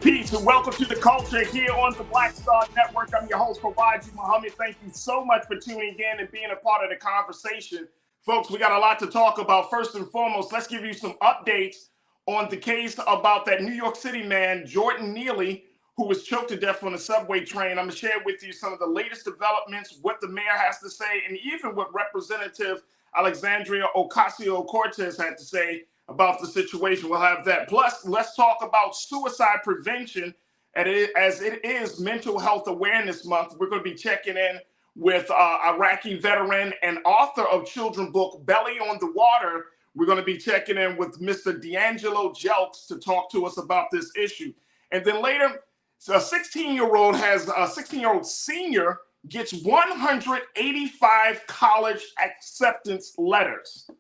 Peace and welcome to the culture here on the Black Star Network. I'm your host, Farajii. Thank you so much for tuning in and being a part of the conversation. Folks, we got a lot to talk about. First and foremost, let's give you some updates on the case about that New York City man, Jordan Neely, who was choked to death on a subway train. I'm going to share with you some of the latest developments, what the mayor has to say, and even what Representative Alexandria Ocasio-Cortez had to say about the situation. We'll have that. Plus, let's talk about suicide prevention as it is Mental Health Awareness Month. We're going to be checking in with Iraqi veteran and author of children's book Belly on the Water. We're going to be checking in with Mr. D'Angelo Jelks to talk to us about this issue. And then later, a 16-year-old senior gets 185 college acceptance letters.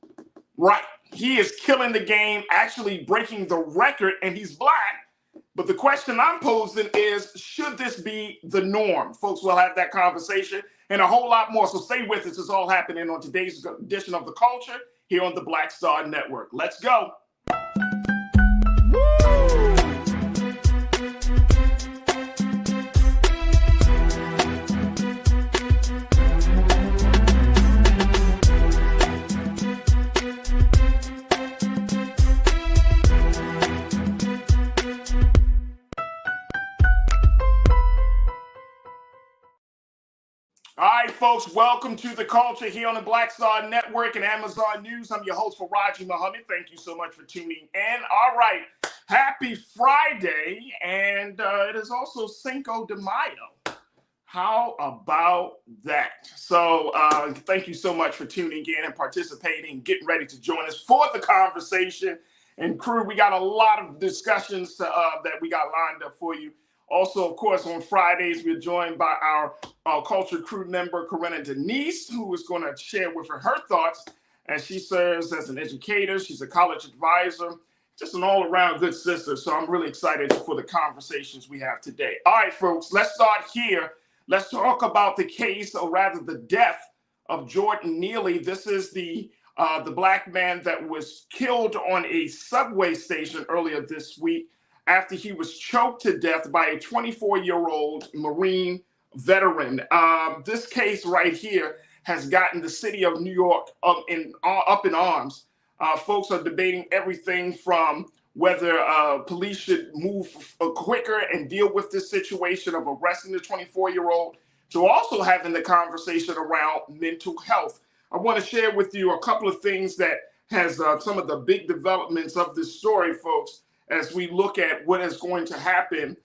Right. He is killing the game, actually breaking the record, and he's black. But the question I'm posing is, should this be the norm? Folks, we'll have that conversation and a whole lot more. So stay with us. It's all happening on today's edition of The Culture here on the Black Star Network. Let's go. All right, folks, welcome to The Culture here on the Black Star Network and Amazon News. I'm your host, Farajii. Thank you so much for tuning in. All right, happy Friday, and it is also Cinco de Mayo. How about that? So thank you so much for tuning in and participating, getting ready to join us for the conversation. And crew, we got a lot of discussions that we got lined up for you. Also, of course, on Fridays, we're joined by our Culture Crew member, Corinna Denise, who is going to share with her thoughts as she serves as an educator. She's a college advisor, just an all-around good sister. So I'm really excited for the conversations we have today. All right, folks, let's start here. Let's talk about the case, or rather the death of Jordan Neely. This is the black man that was killed on a subway station earlier this week after he was choked to death by a 24-year-old Marine veteran. This case right here has gotten the city of New York up in arms. Folks are debating everything from whether police should move quicker and deal with this situation of arresting the 24-year-old, to also having the conversation around mental health. I want to share with you a couple of things that has some of the big developments of this story, folks, as we look at what is going to happen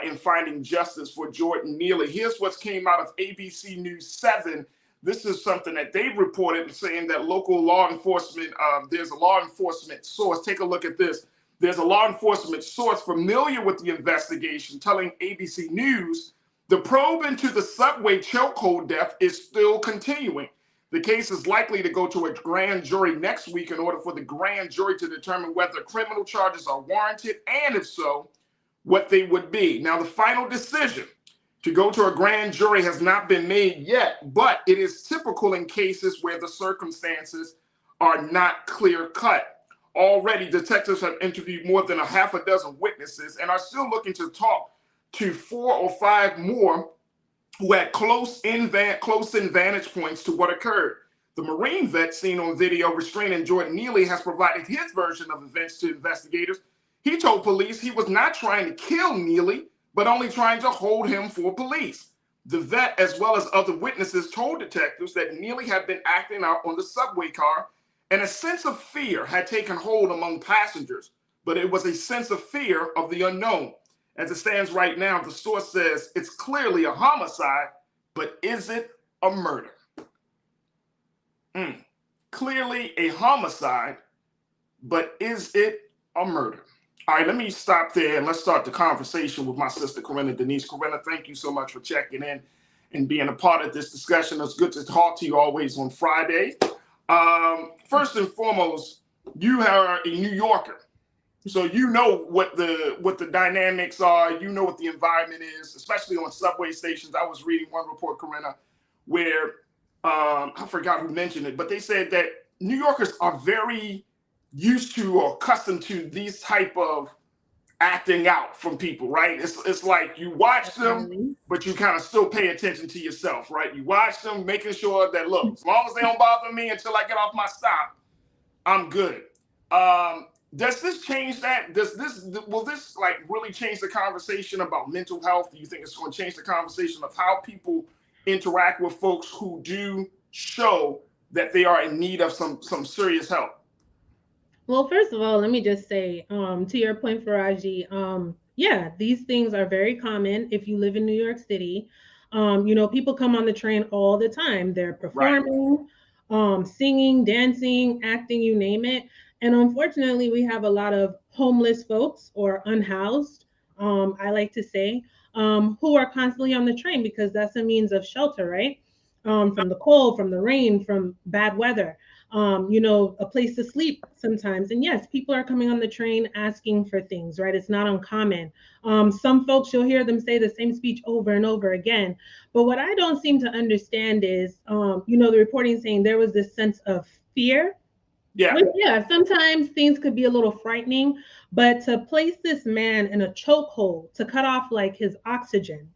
in finding justice for Jordan Neely. Here's what came out of ABC News 7. This is something that they reported, saying that local law enforcement, there's a law enforcement source. Take a look at this. There's a law enforcement source familiar with the investigation telling ABC News the probe into the subway chokehold death is still continuing. The case is likely to go to a grand jury next week in order for the grand jury to determine whether criminal charges are warranted, and if so, what they would be. Now, the final decision to go to a grand jury has not been made yet, but it is typical in cases where the circumstances are not clear-cut. Already, detectives have interviewed more than a half a dozen witnesses and are still looking to talk to 4 or 5 more who had close-in vantage points to what occurred. The Marine vet seen on video restraining Jordan Neely has provided his version of events to investigators. He told police he was not trying to kill Neely, but only trying to hold him for police. The vet, as well as other witnesses, told detectives that Neely had been acting out on the subway car, and a sense of fear had taken hold among passengers, but it was a sense of fear of the unknown. As it stands right now, the source says it's clearly a homicide, but is it a murder? Clearly a homicide, but is it a murder? All right, let me stop there and let's start the conversation with my sister, Corinna Denise. Corinna, thank you so much for checking in and being a part of this discussion. It's good to talk to you always on Friday. First and foremost, you are a New Yorker. So you know what the dynamics are, you know what the environment is, especially on subway stations. I was reading one report, Corinna, where I forgot who mentioned it, but they said that New Yorkers are very used to or accustomed to these type of acting out from people, right? It's like you watch them, Definitely. but you kind of still pay attention to yourself, right? You watch them, making sure that, look, as long as they don't bother me until I get off my stop, I'm good. Does this change that? Will this like really change the conversation about mental health? Do you think it's going to change the conversation of how people interact with folks who do show that they are in need of some serious help? Well, first of all, let me just say, to your point, Faraji, yeah, these things are very common if you live in New York City. People come on the train all the time. They're Right. performing, singing, dancing, acting, you name it. And unfortunately, we have a lot of homeless folks or unhoused, I like to say, who are constantly on the train because that's a means of shelter, right? From the cold, from the rain, from bad weather, a place to sleep sometimes. And yes, people are coming on the train asking for things, right? It's not uncommon. Some folks, you'll hear them say the same speech over and over again. But what I don't seem to understand is, the reporting saying there was this sense of fear. Yeah. Well, yeah, sometimes things could be a little frightening, but to place this man in a chokehold, to cut off like his oxygen,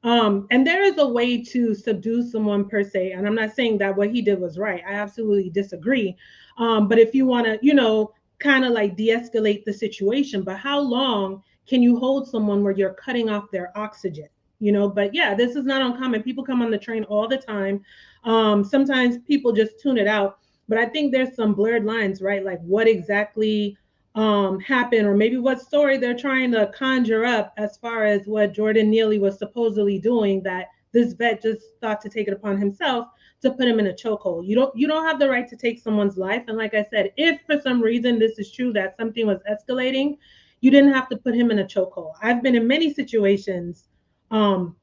and there is a way to subdue someone per se, and I'm not saying that what he did was right. I absolutely disagree. But if you want to, kind of like de-escalate the situation, but how long can you hold someone where you're cutting off their oxygen? But yeah, this is not uncommon. People come on the train all the time. Sometimes people just tune it out, but I think there's some blurred lines, right? Like what exactly happened, or maybe what story they're trying to conjure up as far as what Jordan Neely was supposedly doing, that this vet just thought to take it upon himself to put him in a chokehold. You don't have the right to take someone's life. And like I said, if for some reason this is true that something was escalating, you didn't have to put him in a chokehold. I've been in many situations um,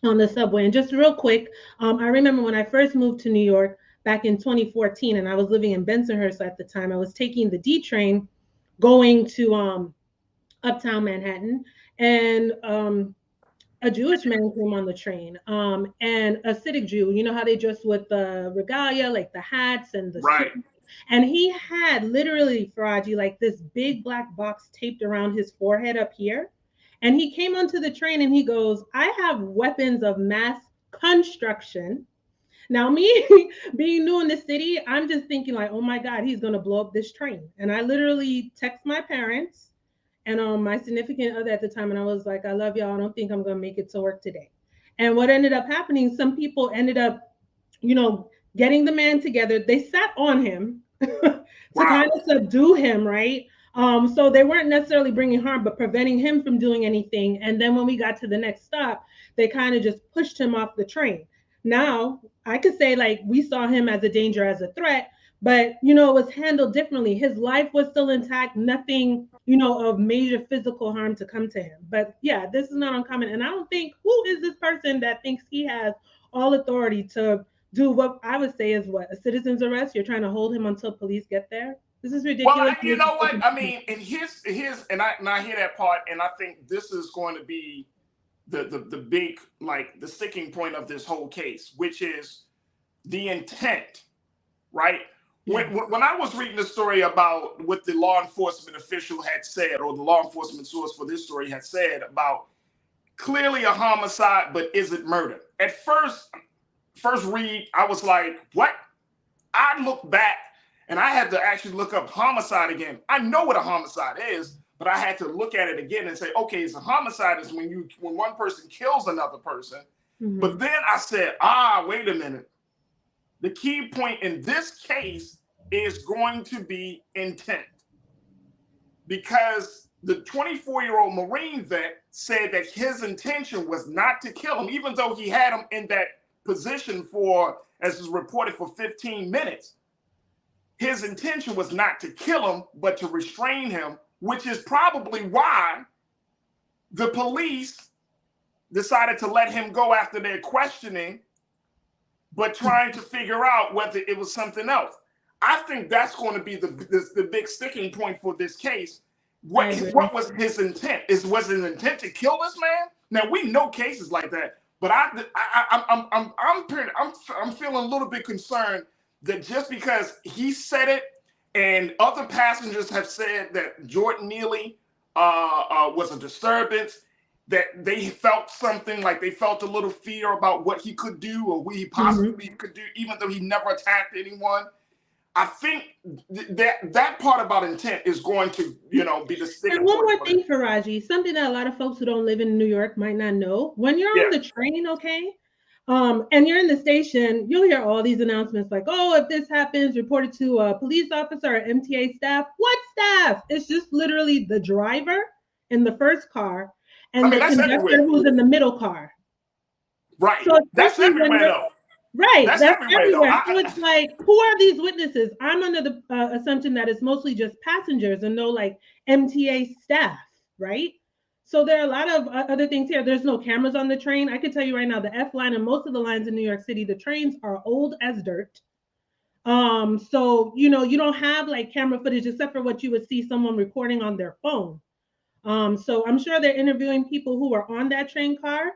on the subway. And just real quick, I remember when I first moved to New York back in 2014, and I was living in Bensonhurst at the time. I was taking the D train going to uptown Manhattan, and a Jewish man came on the train, and a Hasidic Jew. You know how they dress with the regalia, like the hats and the suit. Right. And he had literally, Faraji, like this big black box taped around his forehead up here. And he came onto the train and he goes, I have weapons of mass construction. Now, me being new in the city, I'm just thinking, like, oh my God, he's going to blow up this train. And I literally text my parents and my significant other at the time, and I was like, I love y'all. I don't think I'm gonna make it to work today. And what ended up happening, some people ended up, getting the man together. They sat on him to Wow. kind of subdue him, right? So they weren't necessarily bringing harm, but preventing him from doing anything. And then when we got to the next stop, they kind of just pushed him off the train. Now, I could say like we saw him as a danger, as a threat, but it was handled differently. His life was still intact, nothing, of major physical harm to come to him. But yeah, this is not uncommon. And I don't think, who is this person that thinks he has all authority to do what I would say is what, a citizen's arrest? You're trying to hold him until police get there. This is Well, ridiculous. you know what? I mean, and his and I hear that part, and I think this is going to be the big, like, the sticking point of this whole case, which is the intent, right? Yes. When I was reading the story about what the law enforcement official had said, or the law enforcement source for this story had said about clearly a homicide, but is it murder? At first read, I was like, what? I looked back and I had to actually look up homicide again. I know what a homicide is, but I had to look at it again and say, okay, it's a homicide is when one person kills another person. But Mm-hmm. then I said, wait a minute. The key point in this case is going to be intent, because the 24-year-old Marine vet said that his intention was not to kill him, even though he had him in that position for, as is reported, for 15 minutes. His intention was not to kill him, but to restrain him, which is probably why the police decided to let him go after their questioning, but trying to figure out whether it was something else. I think that's going to be the big sticking point for this case. I What agree. was his intent? Was his intent to kill this man? Now we know cases like that, but I'm feeling a little bit concerned that just because he said it, and other passengers have said that Jordan Neely was a disturbance, that they felt something, like they felt a little fear about what he could do or what he possibly could do, even though he never attacked anyone. I think that part about intent is going to, be the sticking And one point. more thing, Farajii, something that a lot of folks who don't live in New York might not know. When you're on the train, okay, and you're in the station, you'll hear all these announcements like, oh, if this happens, report it to a police officer or MTA staff. What staff? It's just literally the driver in the first car and the conductor who's in the middle car. Right. So that's everywhere, though. Right. That's everywhere. So it's like, who are these witnesses? I'm under the assumption that it's mostly just passengers and no like MTA staff, right? So there are a lot of other things here. There's no cameras on the train. I can tell you right now, the F line and most of the lines in New York City, the trains are old as dirt. So, you don't have like camera footage except for what you would see someone recording on their phone. So I'm sure they're interviewing people who were on that train car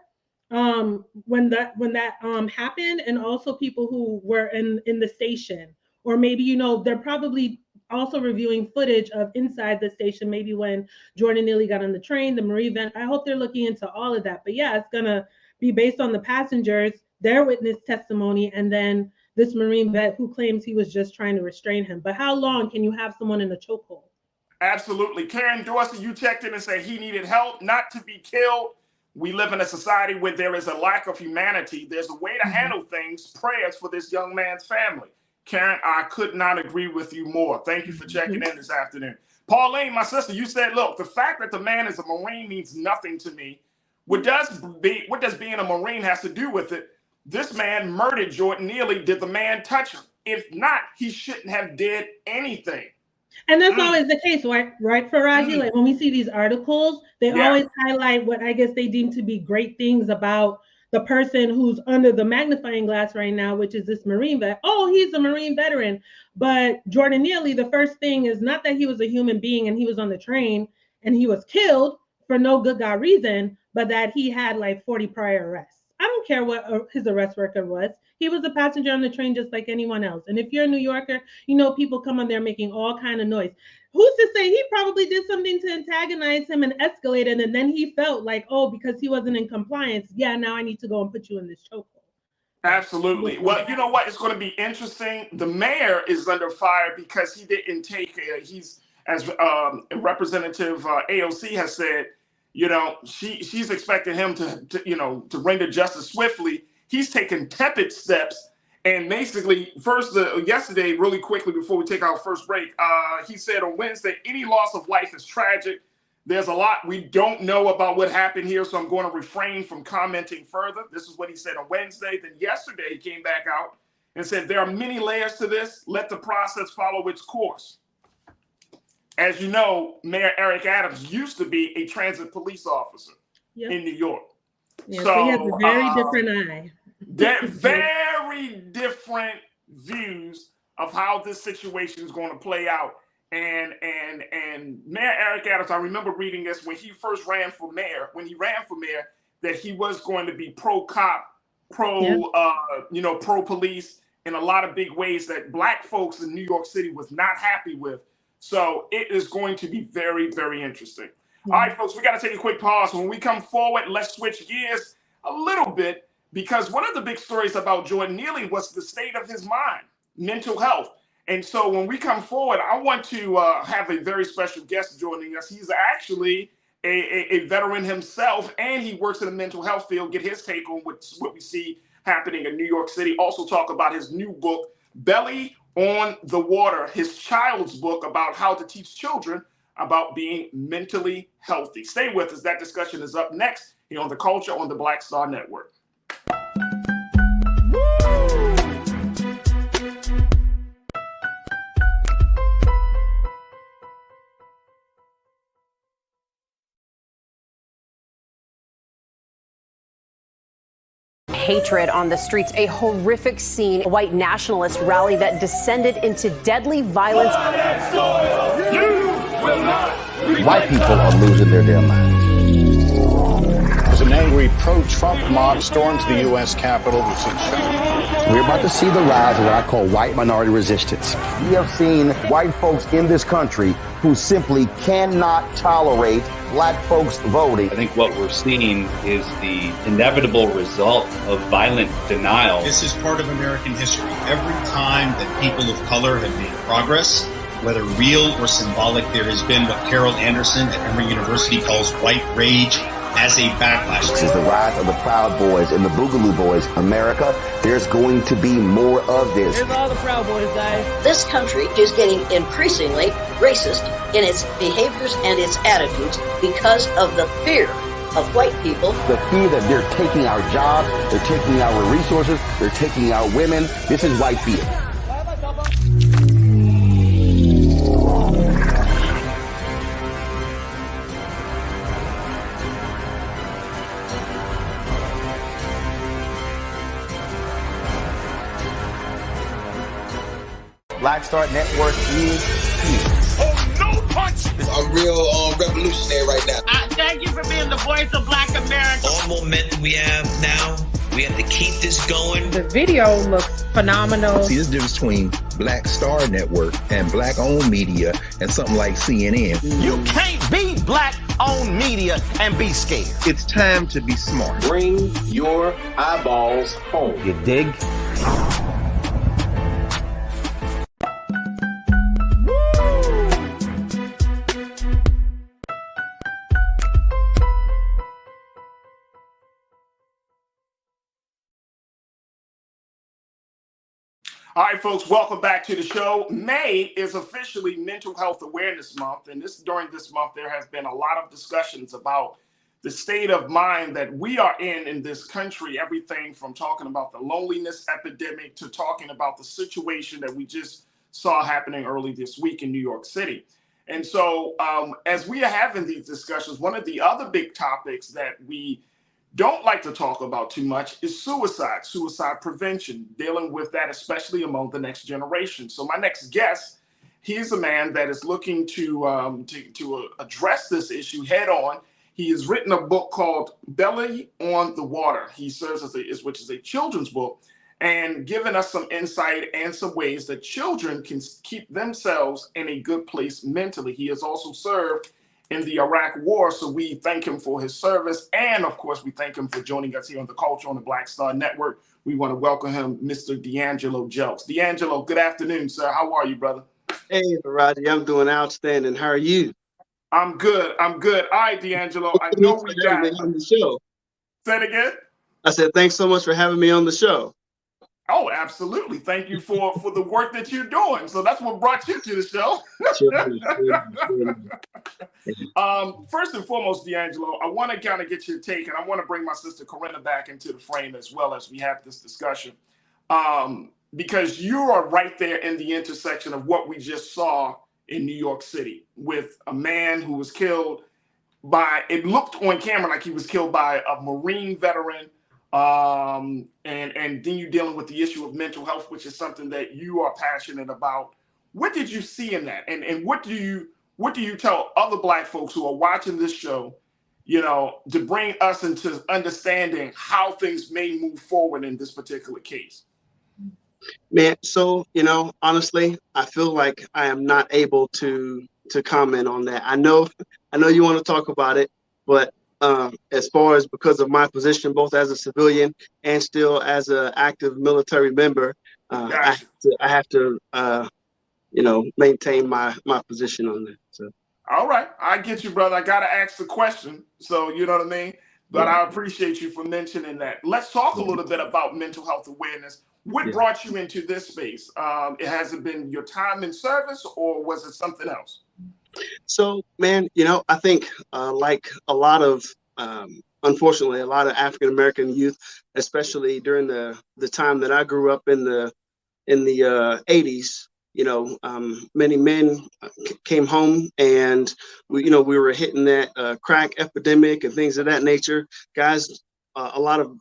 when that happened, and also people who were in the station, or maybe they're probably also reviewing footage of inside the station, maybe when Jordan Neely got on the train, the Marine vet. I hope they're looking into all of that. But yeah, it's gonna be based on the passengers, their witness testimony, and then this Marine vet who claims he was just trying to restrain him. But how long can you have someone in a chokehold? Absolutely. Karen Dorsey, you checked in and said he needed help, not to be killed. We live in a society where there is a lack of humanity. There's a way to handle things. Prayers for this young man's family. Karen, I could not agree with you more. Thank you for checking in this afternoon. Pauline, my sister, you said, look, the fact that the man is a Marine means nothing to me. What does being a Marine has to do with it? This man murdered Jordan Neely. Did the man touch him? If not, he shouldn't have did anything. And that's always the case, right, Farajii? Like when we see these articles, they always highlight what I guess they deem to be great things about the person who's under the magnifying glass right now, which is this Marine vet. Oh, he's a Marine veteran. But Jordan Neely, the first thing is not that he was a human being and he was on the train and he was killed for no good God reason, but that he had like 40 prior arrests. I don't care what his arrest record was. He was a passenger on the train just like anyone else. And if you're a New Yorker, people come on there making all kind of noise. Who's to say he probably did something to antagonize him and escalate it, and then he felt like, oh, because he wasn't in compliance, now I need to go and put you in this chokehold. Absolutely. Well, you know what? It's going to be interesting. The mayor is under fire because he didn't take, he's, as Representative AOC has said, she's expecting him to render justice swiftly. He's taken tepid steps. And basically, yesterday, really quickly before we take our first break, he said on Wednesday, any loss of life is tragic. There's a lot we don't know about what happened here, so I'm going to refrain from commenting further. This is what he said on Wednesday. Then yesterday, he came back out and said, there are many layers to this. Let the process follow its course. As you know, Mayor Eric Adams used to be a transit police officer in New York. Yeah, so he has a very different eye. Very different views of how this situation is going to play out. And Mayor Eric Adams, I remember reading this when he first ran for mayor, that he was going to be pro-cop, pro-police in a lot of big ways that Black folks in New York City was not happy with. So it is going to be very, very interesting. All right, folks, we got to take a quick pause. When we come forward, let's switch gears a little bit, because one of the big stories about Jordan Neely was the state of his mind, mental health. And so when we come forward, I want to have a very special guest joining us. He's actually a veteran himself, and he works in the mental health field. Get his take on what we see happening in New York City. Also talk about his new book, Belly on the Water, his child's book about how to teach children about being mentally healthy. Stay with us. That discussion is up next here on The Culture on the Black Star Network. Hatred on the streets, a horrific scene, a white nationalist rally that descended into deadly violence. White people are losing their damn minds. As an angry pro-Trump mob stormed the U.S. Capitol, we've seen We're about to see the rise of what I call white minority resistance. We have seen white folks in this country who simply cannot tolerate black folks voting. I think what we're seeing is the inevitable result of violent denial. This is part of American history. Every time that people of color have made progress, whether real or symbolic, there has been what Carol Anderson at Emory University calls white rage as a backlash. This is the rise of the Proud Boys and the Boogaloo Boys. America, there's going to be more of this. Here's all the Proud Boys, guys. This country is getting increasingly racist in its behaviors and its attitudes because of the fear of white people. The fear that they're taking our jobs, they're taking our resources, they're taking our women. This is white fear. Black Star Network is here. Oh, no punch! I'm real revolutionary right now. Thank you for being the voice of Black America. All momentum we have now, we have to keep this going. The video looks phenomenal. See, there's a difference between Black Star Network and black-owned media and something like CNN. You can't be black-owned media and be scared. It's time to be smart. Bring your eyeballs home. You dig? All right, folks, welcome back to the show. May is officially Mental Health Awareness Month, and during this month, there has been a lot of discussions about the state of mind that we are in this country, everything from talking about the loneliness epidemic to talking about the situation that we just saw happening early this week in New York City. And so as we are having these discussions, one of the other big topics that we don't like to talk about too much is suicide prevention, dealing with that, especially among the next generation. So my next guest, he's a man that is looking to address this issue head on. He has written a book called Belly on the Water. He serves which is a children's book, and given us some insight and some ways that children can keep themselves in a good place mentally. He has also served in the Iraq War, so we thank him for his service, and of course we thank him for joining us here on the Culture on the Black Star Network. We want to welcome him, Mr. D'Angelo Jelks. D'Angelo, good afternoon, sir. How are you, brother? Hey, Farajii, I'm doing outstanding. How are you? I'm good. All right, D'Angelo, I know we got on the show. Say it again. I said thanks so much for having me on the show. Oh, absolutely. Thank you for the work that you're doing. So that's what brought you to the show. First and foremost, D'Angelo, I want to kind of get your take, and I want to bring my sister Corinna back into the frame as well as we have this discussion, because you are right there in the intersection of what we just saw in New York City with a man who was killed by, it looked on camera like he was killed by a Marine veteran. And then you're dealing with the issue of mental health, which is something that you are passionate about. What did you see in that? And what do you tell other Black folks who are watching this show, to bring us into understanding how things may move forward in this particular case? Man, so, honestly, I feel like I am not able to comment on that. I know you want to talk about it, but as far as because of my position, both as a civilian and still as an active military member, I have to maintain my position on that. So. All right. I get you, brother. I got to ask the question. So, you know what I mean? But I appreciate you for mentioning that. Let's talk a little bit about mental health awareness. What brought you into this space? Has it been your time in service, or was it something else? So, man, I think like a lot of, unfortunately, a lot of African-American youth, especially during the time that I grew up in the 80s, many men came home, and we were hitting that crack epidemic and things of that nature. Guys, a lot of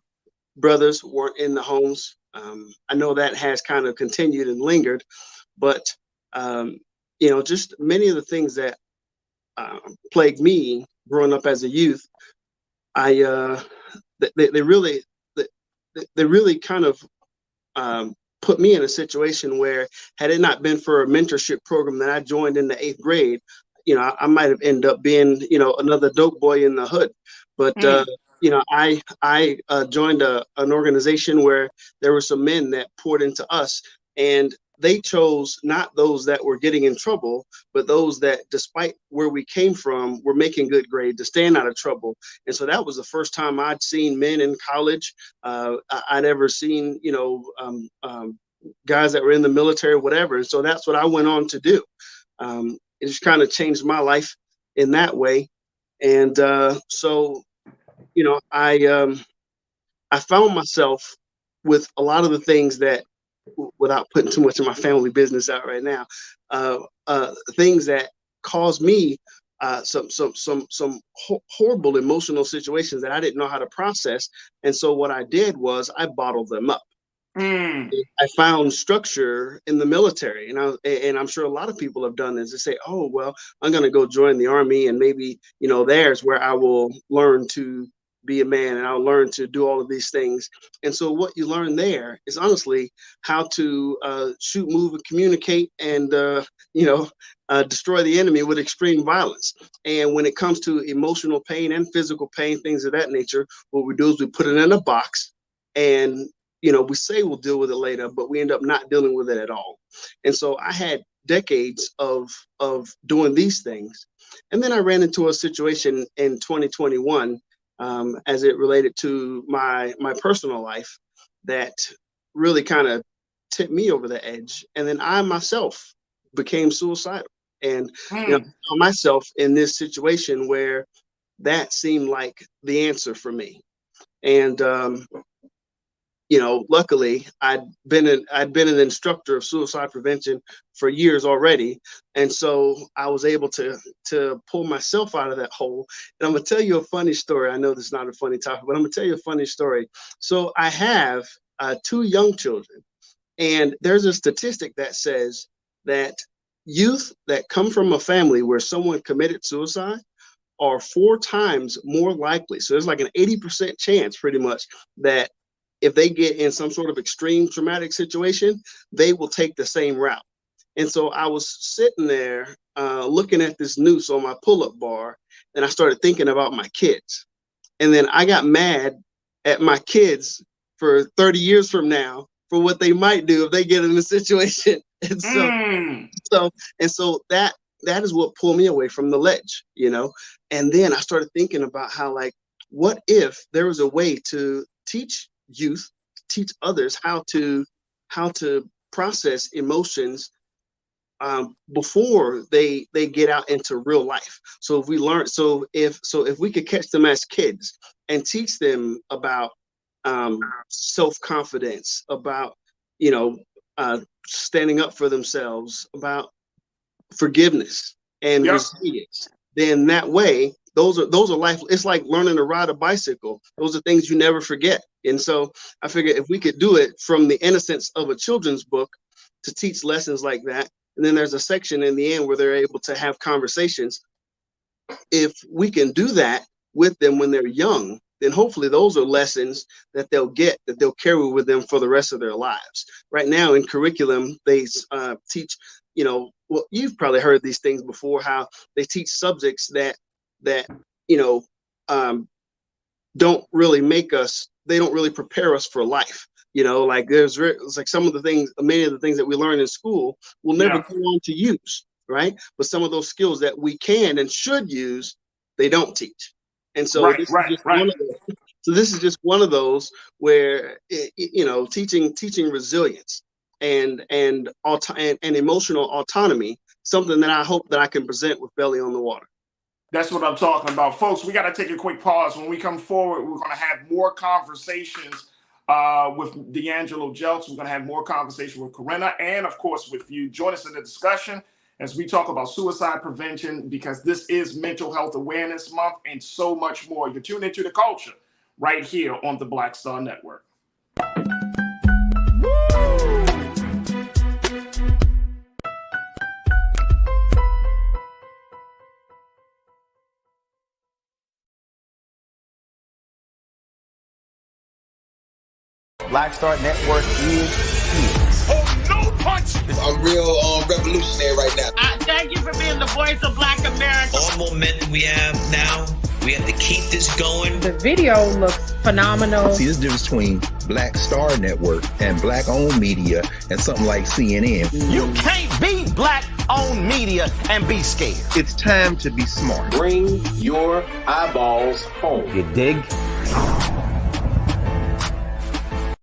brothers weren't in the homes. I know that has kind of continued and lingered, but just many of the things that plagued me growing up as a youth, they really kind of put me in a situation where, had it not been for a mentorship program that I joined in the 8th grade, I might have ended up being, another dope boy in the hood. But I joined an organization where there were some men that poured into us, and they chose not those that were getting in trouble, but those that, despite where we came from, were making good grades to staying out of trouble. And so that was the first time I'd seen men in college. I'd ever seen, guys that were in the military, whatever. And so that's what I went on to do. It just kind of changed my life in that way. And so, I found myself with a lot of the things that, without putting too much of my family business out right now, things that caused me some horrible emotional situations that I didn't know how to process. And so what I did was I bottled them up. I found structure in the military, and I'm sure a lot of people have done this. They say, "Oh, well, I'm going to go join the army, and maybe there's where I will learn to be a man, and I'll learn to do all of these things." And so, what you learn there is honestly how to shoot, move, and communicate, and destroy the enemy with extreme violence. And when it comes to emotional pain and physical pain, things of that nature, what we do is we put it in a box, and we say we'll deal with it later, but we end up not dealing with it at all. And so I had decades of doing these things. And then I ran into a situation in 2021 as it related to my personal life that really kind of tipped me over the edge. And then I myself became suicidal. And I found myself in this situation where that seemed like the answer for me. And luckily I'd been an instructor of suicide prevention for years already. And so I was able to pull myself out of that hole. And I'm gonna tell you a funny story. I know this is not a funny topic, but I'm gonna tell you a funny story. So I have 2 young children, and there's a statistic that says that youth that come from a family where someone committed suicide are 4 times more likely. So there's like an 80% chance pretty much that if they get in some sort of extreme traumatic situation, they will take the same route. And so I was sitting there looking at this noose on my pull-up bar, and I started thinking about my kids. And then I got mad at my kids for 30 years from now for what they might do if they get in a situation. And so that is what pulled me away from the ledge, And then I started thinking about how, like, what if there was a way to teach youth, teach others how to process emotions before they get out into real life. So if we could catch them as kids and teach them about self-confidence, about standing up for themselves, about forgiveness and resilience, then that way those are life. It's like learning to ride a bicycle. Those are things you never forget. And so I figured if we could do it from the innocence of a children's book to teach lessons like that, and then there's a section in the end where they're able to have conversations. If we can do that with them when they're young, then hopefully those are lessons that they'll carry with them for the rest of their lives. Right now in curriculum, they teach, well, you've probably heard these things before, how they teach subjects that don't really prepare us for life. Like it's like many of the things that we learn in school we'll never go on to use, right? But some of those skills that we can and should use, they don't teach. And so this is just one of those where teaching resilience and emotional autonomy, something that I hope that I can present with Belly on the Water. That's what I'm talking about. Folks, we got to take a quick pause. When we come forward, we're going to have more conversations with D'Angelo Jelks. We're going to have more conversation with Corinna and, of course, with you. Join us in the discussion as we talk about suicide prevention, because this is Mental Health Awareness Month and so much more. You're tuned into The Culture right here on the Black Star Network. Black Star Network is here. Oh, no punch! I'm real revolutionary right now. Thank you for being the voice of Black America. All momentum we have now, we have to keep this going. The video looks phenomenal. See, this difference between Black Star Network and black-owned media and something like CNN. You can't be black-owned media and be scared. It's time to be smart. Bring your eyeballs home. You dig?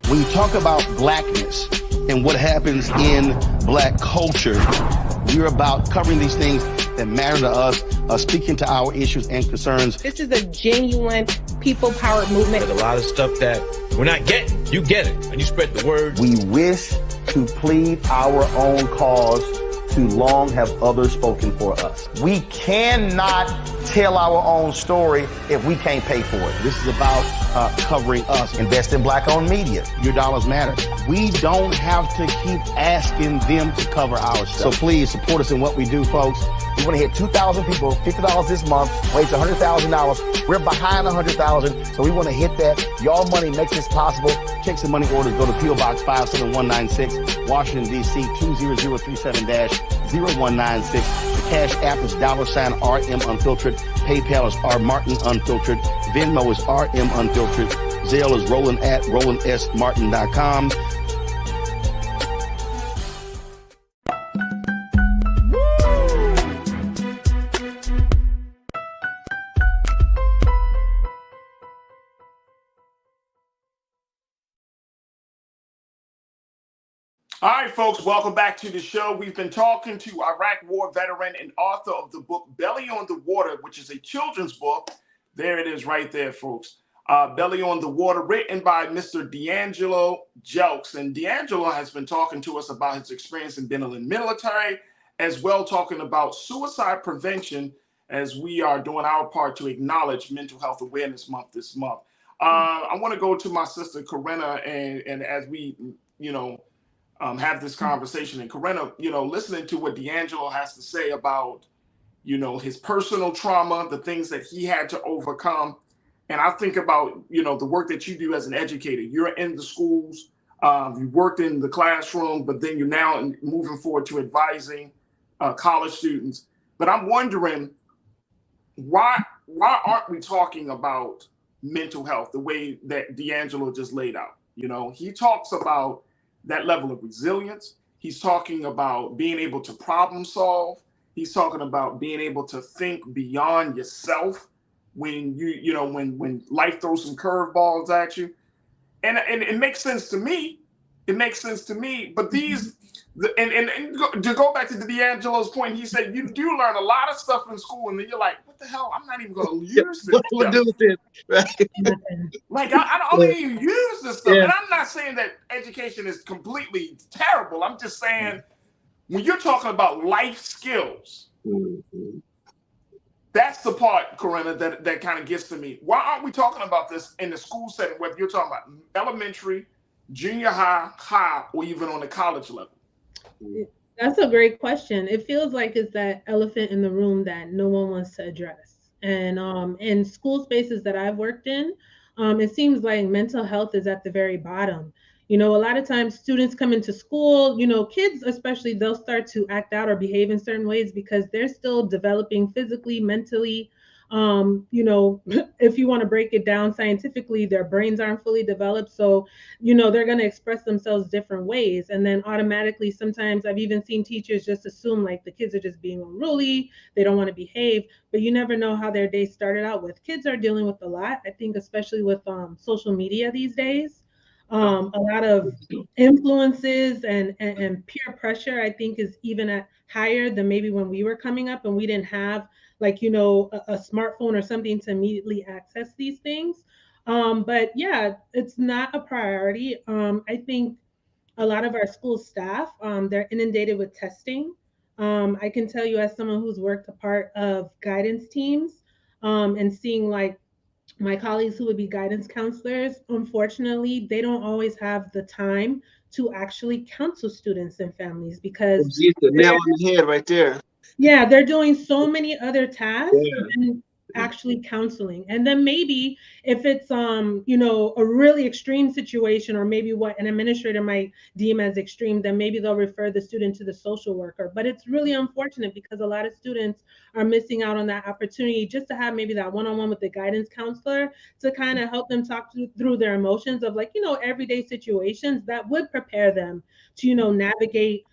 When you talk about blackness and what happens in black culture, we're about covering these things that matter to us, speaking to our issues and concerns. This is a genuine people-powered movement. There's a lot of stuff that we're not getting. You get it, and you spread the word. We wish to plead our own cause. Too long have others spoken for us. We cannot tell our own story if we can't pay for it. This is about covering us. Invest in black-owned media. Your dollars matter. We don't have to keep asking them to cover our stuff. So please support us in what we do, folks. We want to hit 2,000 people, $50 this month, raise $100,000. We're behind 100,000, so we want to hit that. Y'all money makes this possible. Check some money orders. Go to P.O. Box 57196, Washington, D.C. 20037-0196. The Cash App is $RM Unfiltered. PayPal is R Martin Unfiltered. Venmo is RM Unfiltered. Zelle is Roland at RolandSMartin.com. All right, folks, welcome back to the show. We've been talking to Iraq War veteran and author of the book Belly on the Water, which is a children's book. There it is right there, folks. Belly on the Water, written by Mr. D'Angelo Jelks. And D'Angelo has been talking to us about his experience in being in the military, as well talking about suicide prevention as we are doing our part to acknowledge Mental Health Awareness Month this month. I want to go to my sister, Corinna, and as we, have this conversation, and Corinna, listening to what D'Angelo has to say about, his personal trauma, the things that he had to overcome. And I think about, the work that you do as an educator. You're in the schools, you worked in the classroom, but then you're now moving forward to advising college students. But I'm wondering, why aren't we talking about mental health the way that D'Angelo just laid out? He talks about that level of resilience. He's talking about being able to problem solve. He's talking about being able to think beyond yourself when when life throws some curveballs at you. And it makes sense to me. It makes sense to me. But to go back to D'Angelo's point, he said you do learn a lot of stuff in school, and then you're like, what the hell? I'm not even going to use this. What do with it? Right? Like, I don't even use this stuff. Yeah. And I'm not saying that education is completely terrible. I'm just saying, when you're talking about life skills, that's the part, Corinna, that kind of gets to me. Why aren't we talking about this in the school setting, whether you're talking about elementary, junior high, or even on the college level? That's a great question. It feels like it's that elephant in the room that no one wants to address. And in school spaces that I've worked in, it seems like mental health is at the very bottom. A lot of times students come into school, kids especially, they'll start to act out or behave in certain ways because they're still developing physically, mentally. If you want to break it down scientifically, their brains aren't fully developed. So, they're going to express themselves different ways. And then automatically, sometimes I've even seen teachers just assume like the kids are just being unruly. They don't want to behave, but you never know how their day started out with. Kids are dealing with a lot, I think, especially with social media these days. A lot of influences and peer pressure, I think, is even higher than maybe when we were coming up and we didn't have a smartphone or something to immediately access these things. But yeah, it's not a priority. I think a lot of our school staff, they're inundated with testing. I can tell you, as someone who's worked a part of guidance teams and seeing my colleagues who would be guidance counselors, unfortunately, they don't always have the time to actually counsel students and families because the nail on the head right there. Yeah, they're doing so many other tasks. Yeah. And actually counseling. And then maybe if it's you know, a really extreme situation, or maybe what an administrator might deem as extreme, then maybe they'll refer the student to the social worker. But it's really unfortunate because a lot of students are missing out on that opportunity just to have maybe that one-on-one with the guidance counselor to kind of help them talk through their emotions of, like, you know, everyday situations that would prepare them to, you know, navigate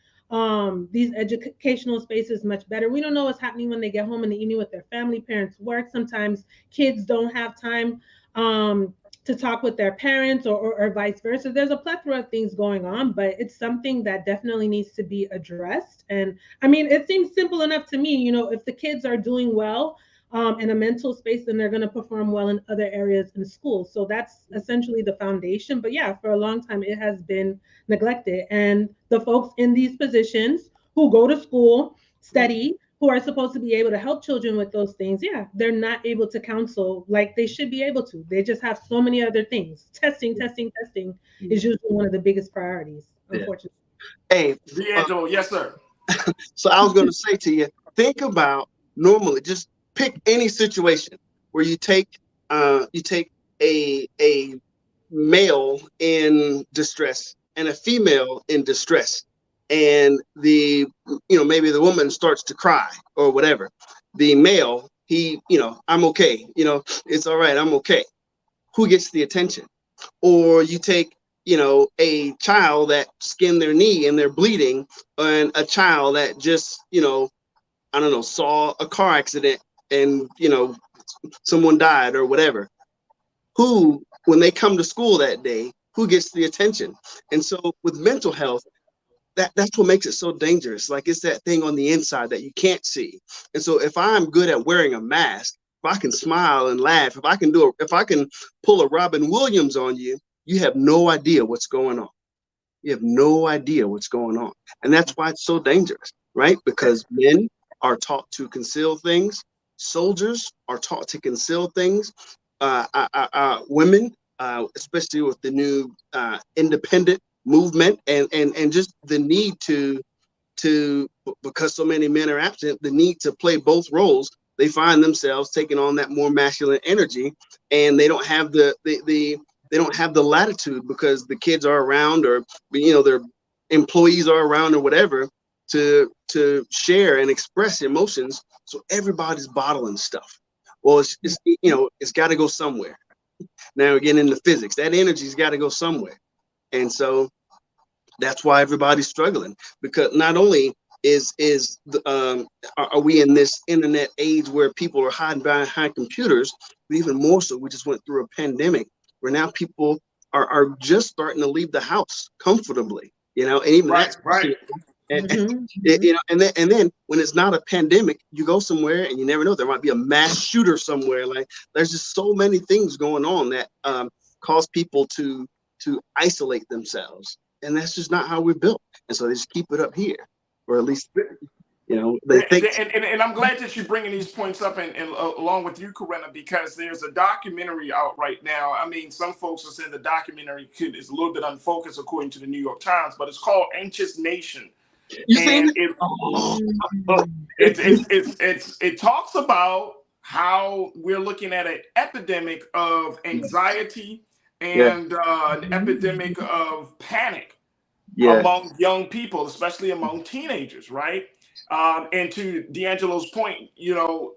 these educational spaces much better. We don't know what's happening when they get home in the evening with their family. Parents work. Sometimes kids don't have time to talk with their parents, or vice versa. There's a plethora of things going on, but it's something that definitely needs to be addressed. And I mean, it seems simple enough to me. You know, if the kids are doing well in a mental space, then they're going to perform well in other areas in school. So that's essentially the foundation. But yeah, for a long time, it has been neglected. And the folks in these positions who go to school, study, who are supposed to be able to help children with those things, yeah, they're not able to counsel like they should be able to. They just have so many other things. Testing is usually one of the biggest priorities, unfortunately. Hey, D'Angelo, yes, sir. So I was going to say to you, think about normally, just pick any situation where you take a male in distress and a female in distress, and the, you know, maybe the woman starts to cry or whatever. The male, he, you know, I'm okay, you know, it's all right, I'm okay. Who gets the attention? Or you take, you know, a child that skinned their knee and they're bleeding, and a child that just, you know, I don't know, saw a car accident and, you know, someone died or whatever. Who, when they come to school that day, who gets the attention? And so with mental health, that's what makes it so dangerous. Like, it's that thing on the inside that you can't see. And so if I'm good at wearing a mask, if I can smile and laugh, if I can pull a Robin Williams on you, you have no idea what's going on. You have no idea what's going on. And that's why it's so dangerous, right? Because men are taught to conceal things. Soldiers are taught to conceal things. Women, especially with the new independent movement, and just the need to, because so many men are absent, the need to play both roles, they find themselves taking on that more masculine energy, and they don't have they don't have the latitude because the kids are around, or, you know, their employees are around or whatever, to share and express emotions. So everybody's bottling stuff. Well, it's you know, it's got to go somewhere. Now we're getting into physics. That energy's got to go somewhere. And so that's why everybody's struggling, because not only are we in this internet age where people are hiding behind computers, but even more so, we just went through a pandemic where now people are just starting to leave the house comfortably, you know, and even right. And, you know, and then when it's not a pandemic, you go somewhere and you never know, there might be a mass shooter somewhere. Like, there's just so many things going on that cause people to isolate themselves, and that's just not how we're built. And so they just keep it up here, or at least, you know, they think. And I'm glad that you're bringing these points up, and along with you, Corinna, because there's a documentary out right now. I mean, some folks are saying the documentary is a little bit unfocused, according to the New York Times, but it's called Anxious Nation. It talks about how we're looking at an epidemic of anxiety and an epidemic of panic among young people, especially among teenagers, right? And to D'Angelo's point, you know,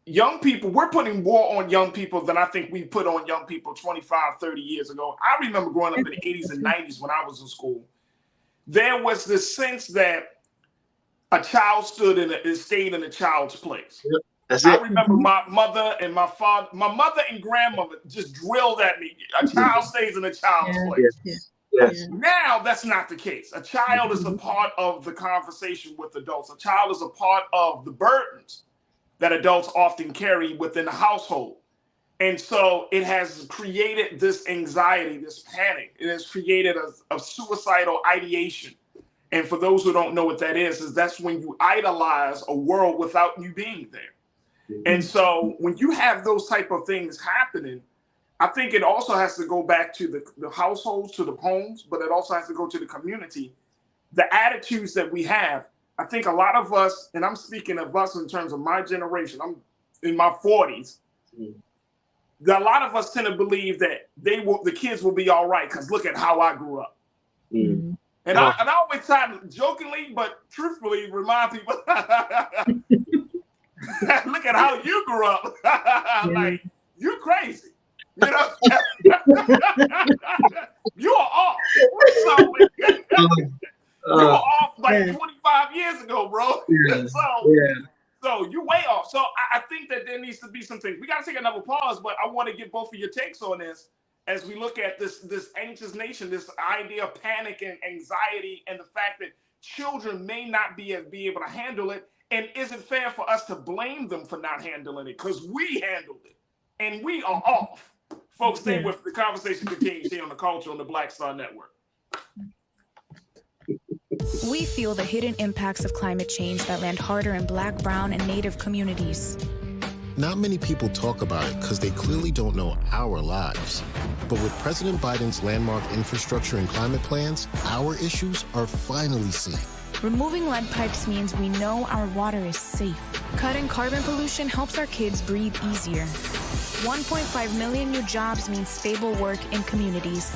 young people, we're putting more on young people than I think we put on young people 25, 30 years ago. I remember growing up in the 80s and 90s when I was in school. There was this sense that a child stayed in a child's place. I remember my mother and my father, my mother and grandmother just drilled at me. A child stays in a child's place. Yes. Now that's not the case. A child is a part of the conversation with adults. A child is a part of the burdens that adults often carry within the household. And so it has created this anxiety, this panic. It has created a suicidal ideation. And for those who don't know what that is that's when you idolize a world without you being there. And so when you have those type of things happening, I think it also has to go back to the households, to the homes, but it also has to go to the community. The attitudes that we have, I think a lot of us, and I'm speaking of us in terms of my generation, I'm in my 40s, a lot of us tend to believe that the kids will be all right because look at how I grew up. Mm-hmm. And I always try to jokingly but truthfully remind people, look at how you grew up. Like, you crazy. You know, you are off. So, you were off like 25 years ago, bro. So you way off. So I think that there needs to be some things. We got to take another pause, but I want to get both of your takes on this as we look at this anxious nation, this idea of panic and anxiety, and the fact that children may not be able to handle it. And is it fair for us to blame them for not handling it? Because we handled it, and we are off. Folks, stay with the conversation continues here on the Culture on the Black Star Network. We feel the hidden impacts of climate change that land harder in Black, brown, and Native communities. Not many people talk about it because they clearly don't know our lives. But with President Biden's landmark infrastructure and climate plans, our issues are finally seen. Removing lead pipes means we know our water is safe. Cutting carbon pollution helps our kids breathe easier. 1.5 million new jobs means stable work in communities.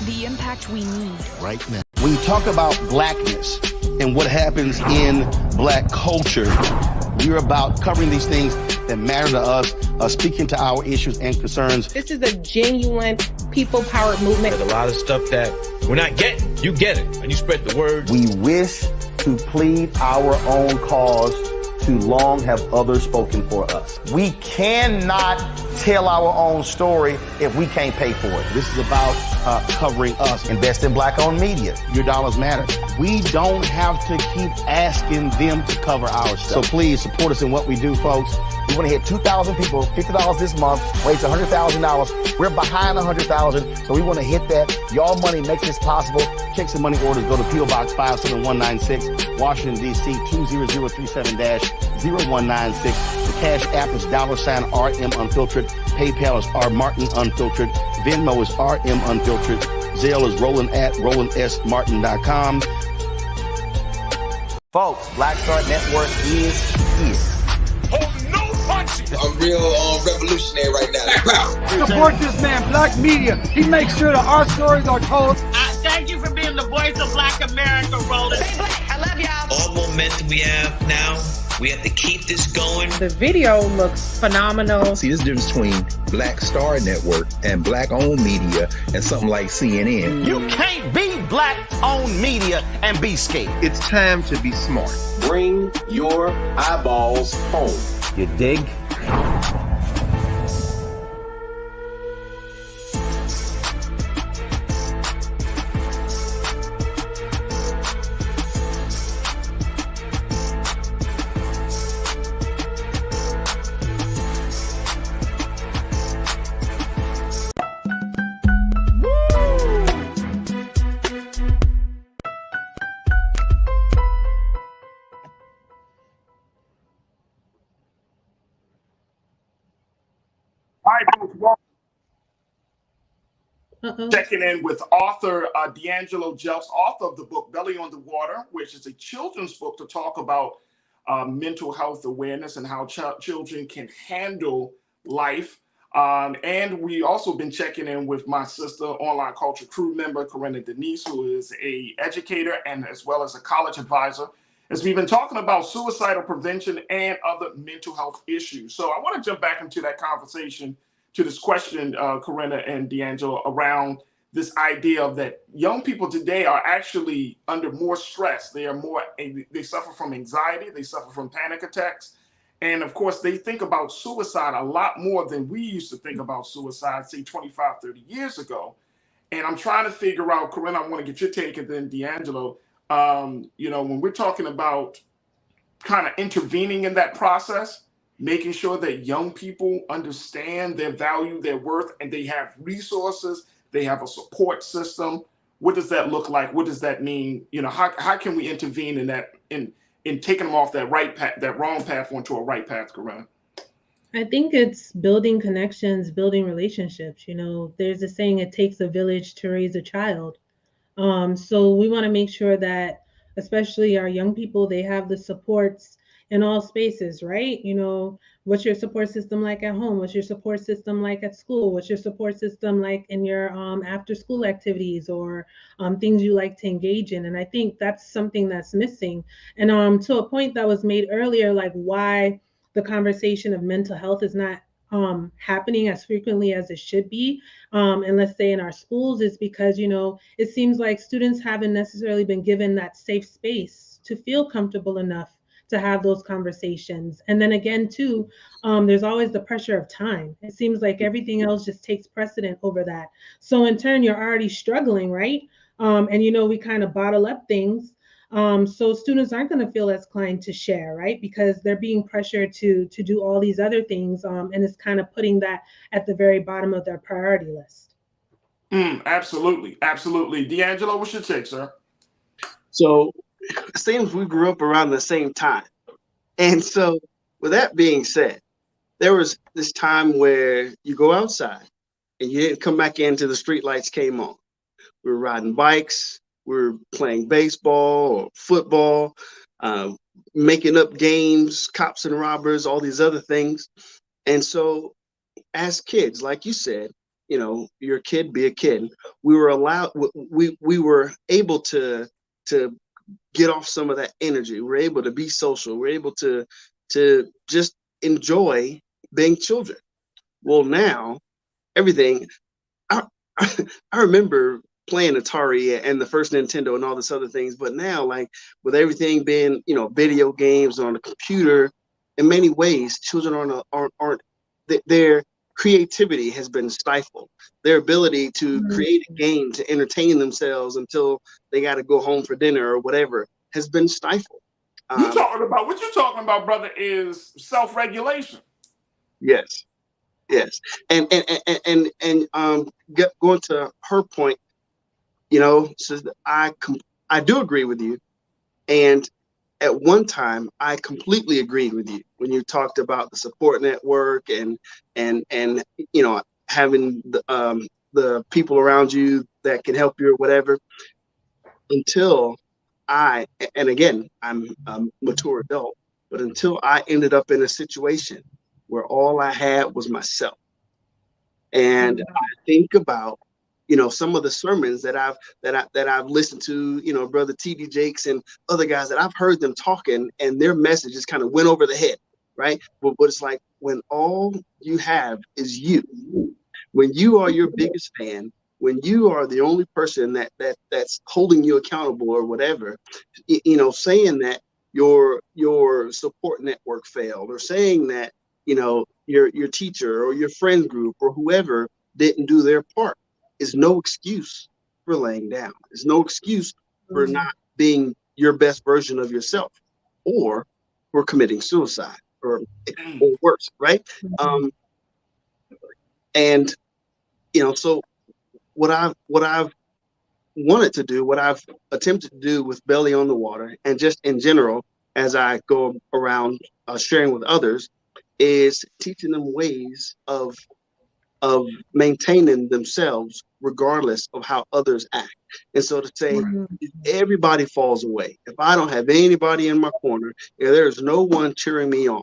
The impact we need right now. When you talk about blackness and what happens in Black culture, we're about covering these things that matter to us, speaking to our issues and concerns. This is a genuine people-powered movement. There's a lot of stuff that we're not getting. You get it, and you spread the word. We wish to plead our own cause. Too long have others spoken for us. We cannot tell our own story if we can't pay for it. This is about covering us. Invest in Black-owned media. Your dollars matter. We don't have to keep asking them to cover our stuff. So please support us in what we do, folks. We want to hit 2,000 people, $50 this month, raise $100,000. We're behind 100,000, so we want to hit that. Y'all money makes this possible. Check some money orders. Go to P.O. Box 57196, Washington, D.C. 20037-0196. The Cash App is $RM Unfiltered. PayPal is R Martin Unfiltered. Venmo is RM Unfiltered. Zelle is RolandSMartin.com. Folks, Black Star Network is here. I'm real revolutionary right now. Support this man, Black Media. He makes sure that our stories are told. Thank you for being the voice of Black America, Roland. Stay Black. I love y'all. All momentum we have now, we have to keep this going. The video looks phenomenal. See, this difference between Black Star Network and Black-owned media and something like CNN. You can't be Black-owned media and be scared. It's time to be smart. Bring your eyeballs home. You dig? Checking in with author D'Angelo Jelks, author of the book Belly on the Water, which is a children's book to talk about mental health awareness and how children can handle life. And we also been checking in with my sister, online culture crew member, Corinna Denise, who is a educator and as well as a college advisor, as we've been talking about suicidal prevention and other mental health issues. So I want to jump back into that conversation to this question, Corinna and D'Angelo, around this idea of that young people today are actually under more stress. They suffer from anxiety, they suffer from panic attacks. And of course, they think about suicide a lot more than we used to think about suicide, say 25, 30 years ago. And I'm trying to figure out, Corinna, I want to get your take, and then D'Angelo, when we're talking about kind of intervening in that process, making sure that young people understand their value, their worth, and they have resources, they have a support system. What does that look like? What does that mean? How can we intervene in that, in taking them off that right path, that wrong path onto a right path, Corinna? I think it's building connections, building relationships. There's a saying, it takes a village to raise a child. So we want to make sure that, especially our young people, they have the supports in all spaces, right? What's your support system like at home? What's your support system like at school? What's your support system like in your after school activities or things you like to engage in? And I think that's something that's missing. And to a point that was made earlier, like why the conversation of mental health is not happening as frequently as it should be, and let's say in our schools, is because it seems like students haven't necessarily been given that safe space to feel comfortable enough to have those conversations. And then again, too, there's always the pressure of time. It seems like everything else just takes precedent over that. So in turn, you're already struggling, right? And we kind of bottle up things. So students aren't going to feel as inclined to share, right? Because they're being pressured to do all these other things, and it's kind of putting that at the very bottom of their priority list. Absolutely, absolutely. D'Angelo, what's your take, sir? So it seems we grew up around the same time. And so with that being said, there was this time where you go outside and you didn't come back in till the street lights came on. We were riding bikes, we were playing baseball or football, making up games, cops and robbers, all these other things. And so as kids, like you said, you're a kid, be a kid. We were allowed, we were able to get off some of that energy. We're able to be social. We're able to just enjoy being children. Well, now everything. I remember playing Atari and the first Nintendo and all this other things, but now, like with everything being video games on the computer, in many ways, children aren't their creativity has been stifled. Their ability to create a game to entertain themselves until they got to go home for dinner or whatever has been stifled. What you're talking about, brother, is self-regulation. Yes, and going to her point, says that I do agree with you, and at one time I completely agreed with you when you talked about the support network and having the people around you that can help you or whatever, until and again, I'm a mature adult, but until I ended up in a situation where all I had was myself. And I think about, some of the sermons that I've listened to, Brother T.D. Jakes and other guys that I've heard them talking, and their message just kind of went over the head, right? But it's like when all you have is you, when you are your biggest fan, when you are the only person that's holding you accountable or whatever, saying that your support network failed, or saying that your teacher or your friend group or whoever didn't do their part, is no excuse for laying down. It's no excuse for not being your best version of yourself, or for committing suicide or worse, right? And so what I've wanted to do, what I've attempted to do with Belly on the Water, and just in general, as I go around sharing with others, is teaching them ways of maintaining themselves regardless of how others act. And so to say, if everybody falls away, if I don't have anybody in my corner, if there's no one cheering me on,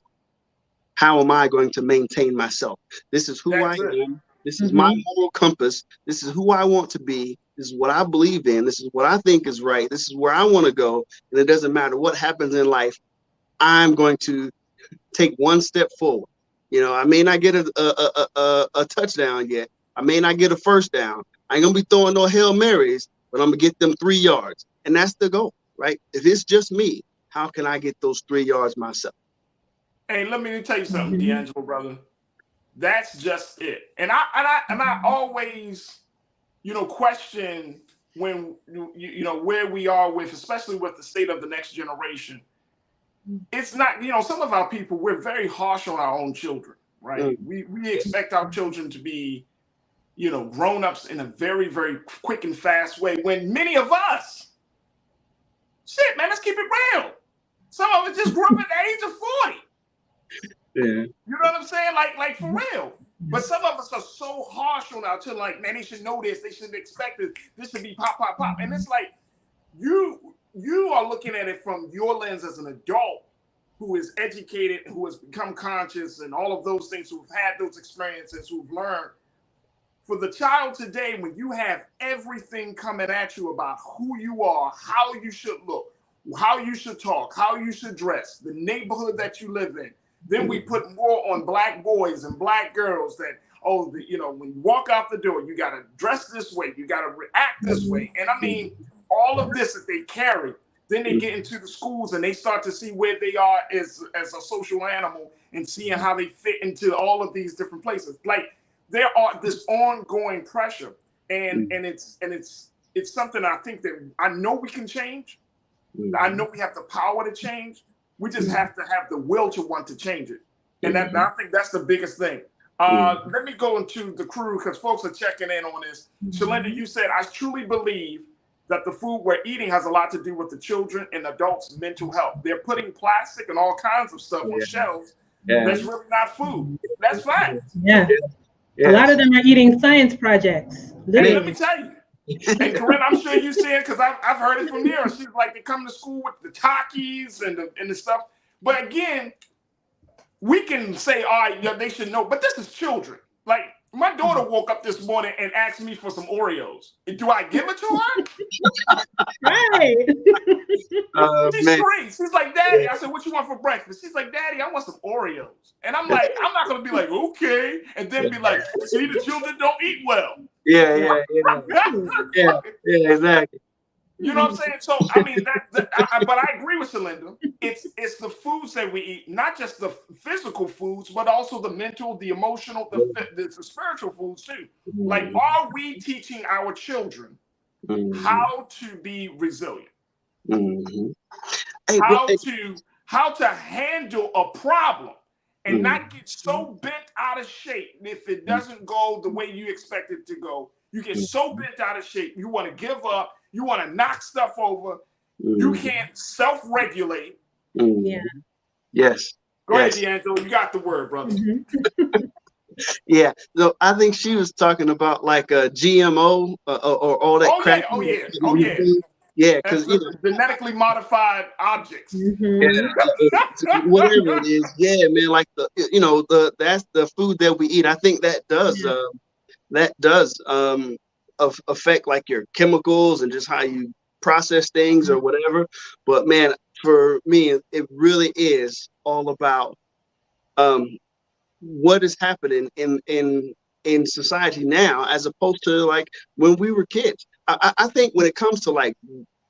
how am I going to maintain myself? This is who I am. This is my moral compass. This is who I want to be. This is what I believe in. This is what I think is right. This is where I want to go. And it doesn't matter what happens in life. I'm going to take one step forward. I may not get a touchdown yet. I may not get a first down. I ain't gonna be throwing no Hail Marys, but I'm gonna get them 3 yards. And that's the goal, right? If it's just me, how can I get those 3 yards myself? Hey, let me tell you something, D'Angelo, brother. That's just it. And I always, question when where we are with, especially with the state of the next generation. It's not, some of our people, we're very harsh on our own children, right? We expect our children to be, grown-ups in a very, very quick and fast way, when many of us, shit, man, let's keep it real. Some of us just grew up at the age of 40. Yeah. You know what I'm saying? Like for real. But some of us are so harsh on our children, like, man, they should know this, they should expect this to be pop, pop, pop. And it's like, you are looking at it from your lens as an adult who is educated, who has become conscious, and all of those things, who've had those experiences, who've learned. For the child today, when you have everything coming at you about who you are, how you should look, how you should talk, how you should dress, the neighborhood that you live in, then we put more on black boys and black girls that, when you walk out the door, you got to dress this way, you got to react this way. And I mean, all of this that they carry, then they get into the schools and they start to see where they are as a social animal and seeing how they fit into all of these different places. Like, there are this ongoing pressure, and it's something I think that I know we can change. I know we have the power to change. We just have to have the will to want to change it, and I think that's the biggest thing. Let me go into the crew because folks are checking in on this. Shalinda, you said, I truly believe that the food we're eating has a lot to do with the children and adults' mental health. They're putting plastic and all kinds of stuff on shelves that's really not food. That's fine. Yeah. Yes. A lot of them are eating science projects. Hey, let me tell you. And Corinne, I'm sure you see it because I've heard it from there. She's like, they come to school with the Takis and the stuff. But again, we can say, all right, yeah, they should know. But this is children. Like, my daughter woke up this morning and asked me for some Oreos. Do I give it to her? Right. She's three. She's like, Daddy. I said, what you want for breakfast? She's like, Daddy, I want some Oreos. And I'm like, I'm not going to be like, okay. And then be like, see, the children don't eat well. Yeah, exactly. You know what I'm saying? So, I mean, but I agree with Shalinda. It's the foods that we eat, not just the physical foods, but also the mental, the emotional, the spiritual foods too. Like, are we teaching our children how to be resilient? How to handle a problem and not get so bent out of shape if it doesn't go the way you expect it to go. You get so bent out of shape, you want to give up. You want to knock stuff over. You can't self-regulate. Yeah. Yes. Go ahead, D'Angelo. You got the word, brother. Yeah. So I think she was talking about like a GMO or all that crap. Yeah, because genetically modified objects. Whatever it is. Yeah, man. Like that's the food that we eat. I think that does affect like your chemicals and just how you process things or whatever. But man, for me, it really is all about what is happening in society now as opposed to like when we were kids. I think when it comes to like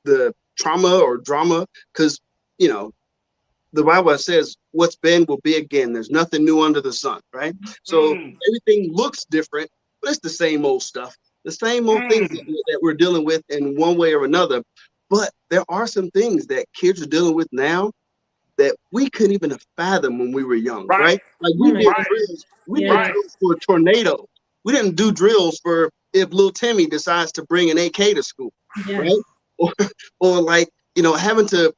the trauma or drama, because the Bible says what's been will be again. There's nothing new under the sun, right? So everything looks different, but it's the same old stuff. The same old things that we're dealing with in one way or another. But there are some things that kids are dealing with now that we couldn't even fathom when we were young, right? Like we did drills. We did drills for a tornado. We didn't do drills for if little Timmy decides to bring an AK to school, right? Or like, having to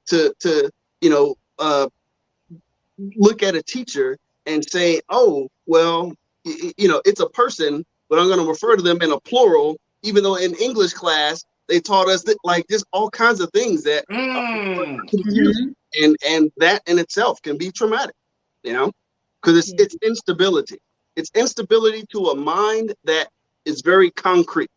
look at a teacher and say, oh, well, it's a person, but I'm going to refer to them in a plural, even though in English class, they taught us that like just all kinds of things that and that in itself can be traumatic, because it's instability. It's instability to a mind that is very concrete.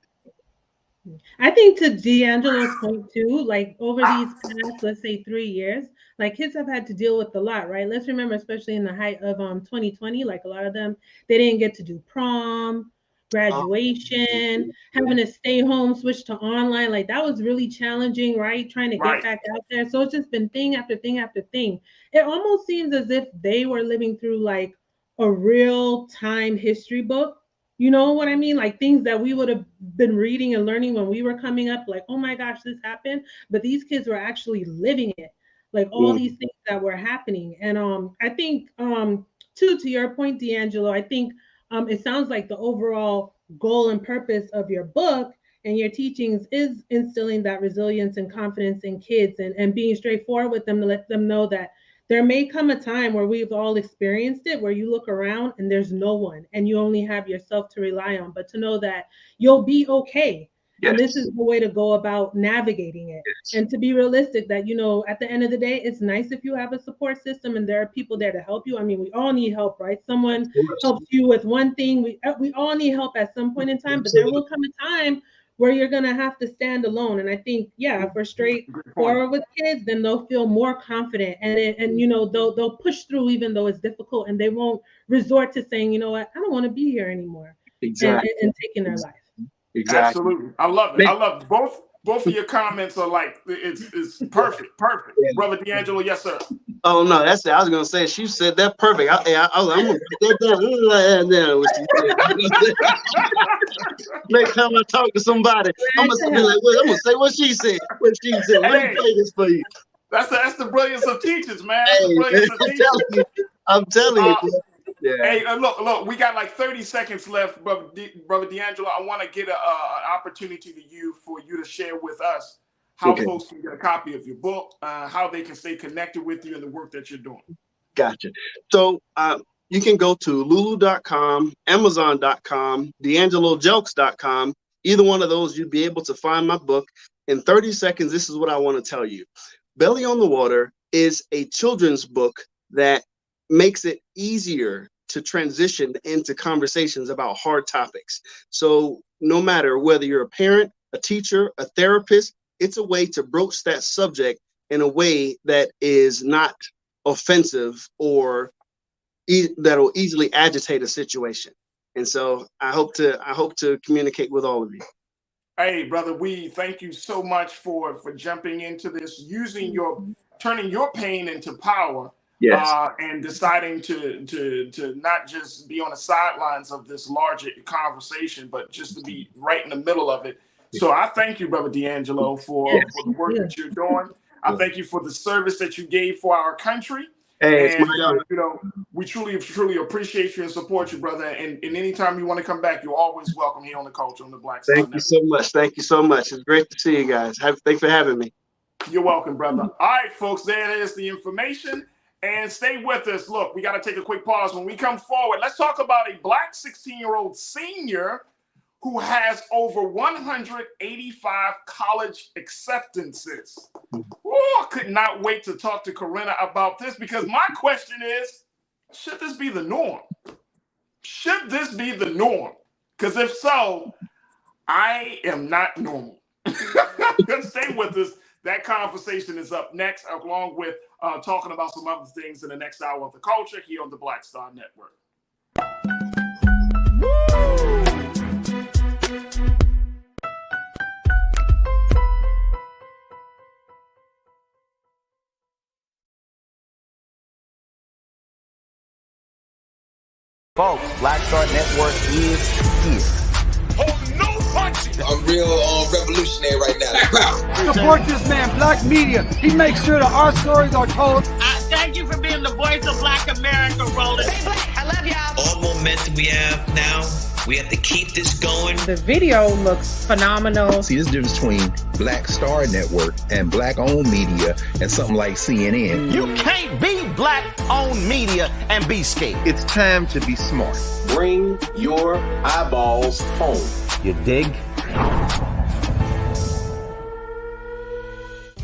I think to D'Angelo's point too, like over these past, let's say 3 years, like kids have had to deal with a lot, right? Let's remember, especially in the height of 2020, like a lot of them, they didn't get to do prom, graduation, having to stay home, switch to online. Like that was really challenging, right? Trying to get back out there. So it's just been thing after thing after thing. It almost seems as if they were living through like a real time history book. You know what I mean? Like things that we would have been reading and learning when we were coming up, like, oh my gosh, this happened. But these kids were actually living it, like all these things that were happening. And I think, too, to your point, D'Angelo, I think it sounds like the overall goal and purpose of your book and your teachings is instilling that resilience and confidence in kids and being straightforward with them to let them know that there may come a time where we've all experienced it, where you look around and there's no one and you only have yourself to rely on, but to know that you'll be okay. Yes. And this is the way to go about navigating it. Yes. And to be realistic that, at the end of the day, it's nice if you have a support system and there are people there to help you. I mean, we all need help, right? Someone helps you with one thing. We all need help at some point in time, but there will come a time where you're going to have to stand alone. And I think, if we're straightforward with kids, then they'll feel more confident and they'll push through even though it's difficult, and they won't resort to saying, you know what, I don't want to be here anymore. Exactly. And taking their life. Exactly. Absolutely. I love it. I love it. Both of your comments are like, it's perfect. Yeah. Brother D'Angelo, yes, sir. Oh, no, that's it. I was going to say, she said that perfect. I'm going to put that down. Next time I talk to somebody, I'm going to be like, I'm going to say what she said. Let me play this for you. That's the brilliance of teachers, man. I'm telling you. Yeah. Hey, look, we got like 30 seconds left, Brother D'Angelo. I want to get an opportunity for you to share with us how folks can get a copy of your book, how they can stay connected with you and the work that you're doing. Gotcha. So you can go to lulu.com, amazon.com, d'angelojokes.com. Either one of those, you'd be able to find my book. In 30 seconds, this is what I want to tell you. Belly on the Water is a children's book that makes it easier to transition into conversations about hard topics. So no matter whether you're a parent, a teacher, a therapist, it's a way to broach that subject in a way that is not offensive or that'll easily agitate a situation. And so I hope to communicate with all of you. Hey, brother, we thank you so much for jumping into this, turning your pain into power. Yes. And deciding to not just be on the sidelines of this larger conversation, but just to be right in the middle of it. So I thank you, Brother D'Angelo, for the work that you're doing. I thank you for the service that you gave for our country. Hey, and we truly appreciate you and support you, brother. And anytime you want to come back, you're always welcome here on the Culture on the Black Star Network. Thank you so much. Thank you so much. It's great to see you guys. Thanks for having me. You're welcome, brother. All right, folks, there is the information. And stay with us. Look, we got to take a quick pause. When we come forward, let's talk about a Black 16-year-old senior who has over 185 college acceptances. Oh, I could not wait to talk to Corinna about this, because my question is, should this be the norm? Should this be the norm? Because if so, I am not normal. Stay with us. That conversation is up next, along with talking about some other things in the next hour of the culture here on the Black Star Network. Folks, Black Star Network is here. Oh, no punches! I'm real revolutionary right now. Support this man, Black Media. He makes sure that our stories are told. Thank you for being the voice of Black America, Roland. Hey, Black, I love y'all. All momentum we have now, we have to keep this going. The video looks phenomenal. See, there's a difference between Black Star Network and Black-owned media and something like CNN. You can't be Black-owned media and be scared. It's time to be smart. Bring your eyeballs home. You dig?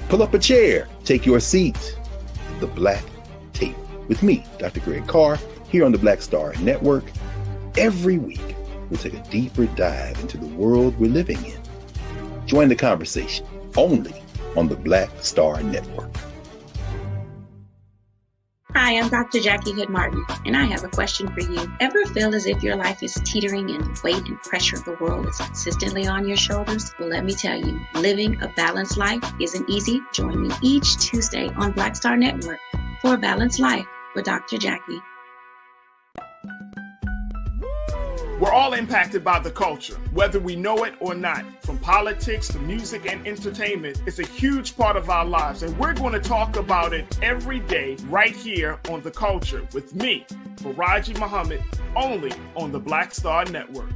Pull up a chair. Take your seat. The Black Tape with me, Dr. Greg Carr, here on the Black Star Network. Every week, we'll take a deeper dive into the world we're living in. Join the conversation only on the Black Star Network. Hi, I'm Dr. Jackie Hood Martin, and I have a question for you. Ever feel as if your life is teetering and the weight and pressure of the world is consistently on your shoulders? Well, let me tell you, living a balanced life isn't easy. Join me each Tuesday on Black Star Network for A Balanced Life with Dr. Jackie. We're all impacted by the culture, whether we know it or not. From politics to music and entertainment, it's a huge part of our lives, and we're going to talk about it every day right here on The Culture with me, Farajii Muhammad, only on the Black Star Network.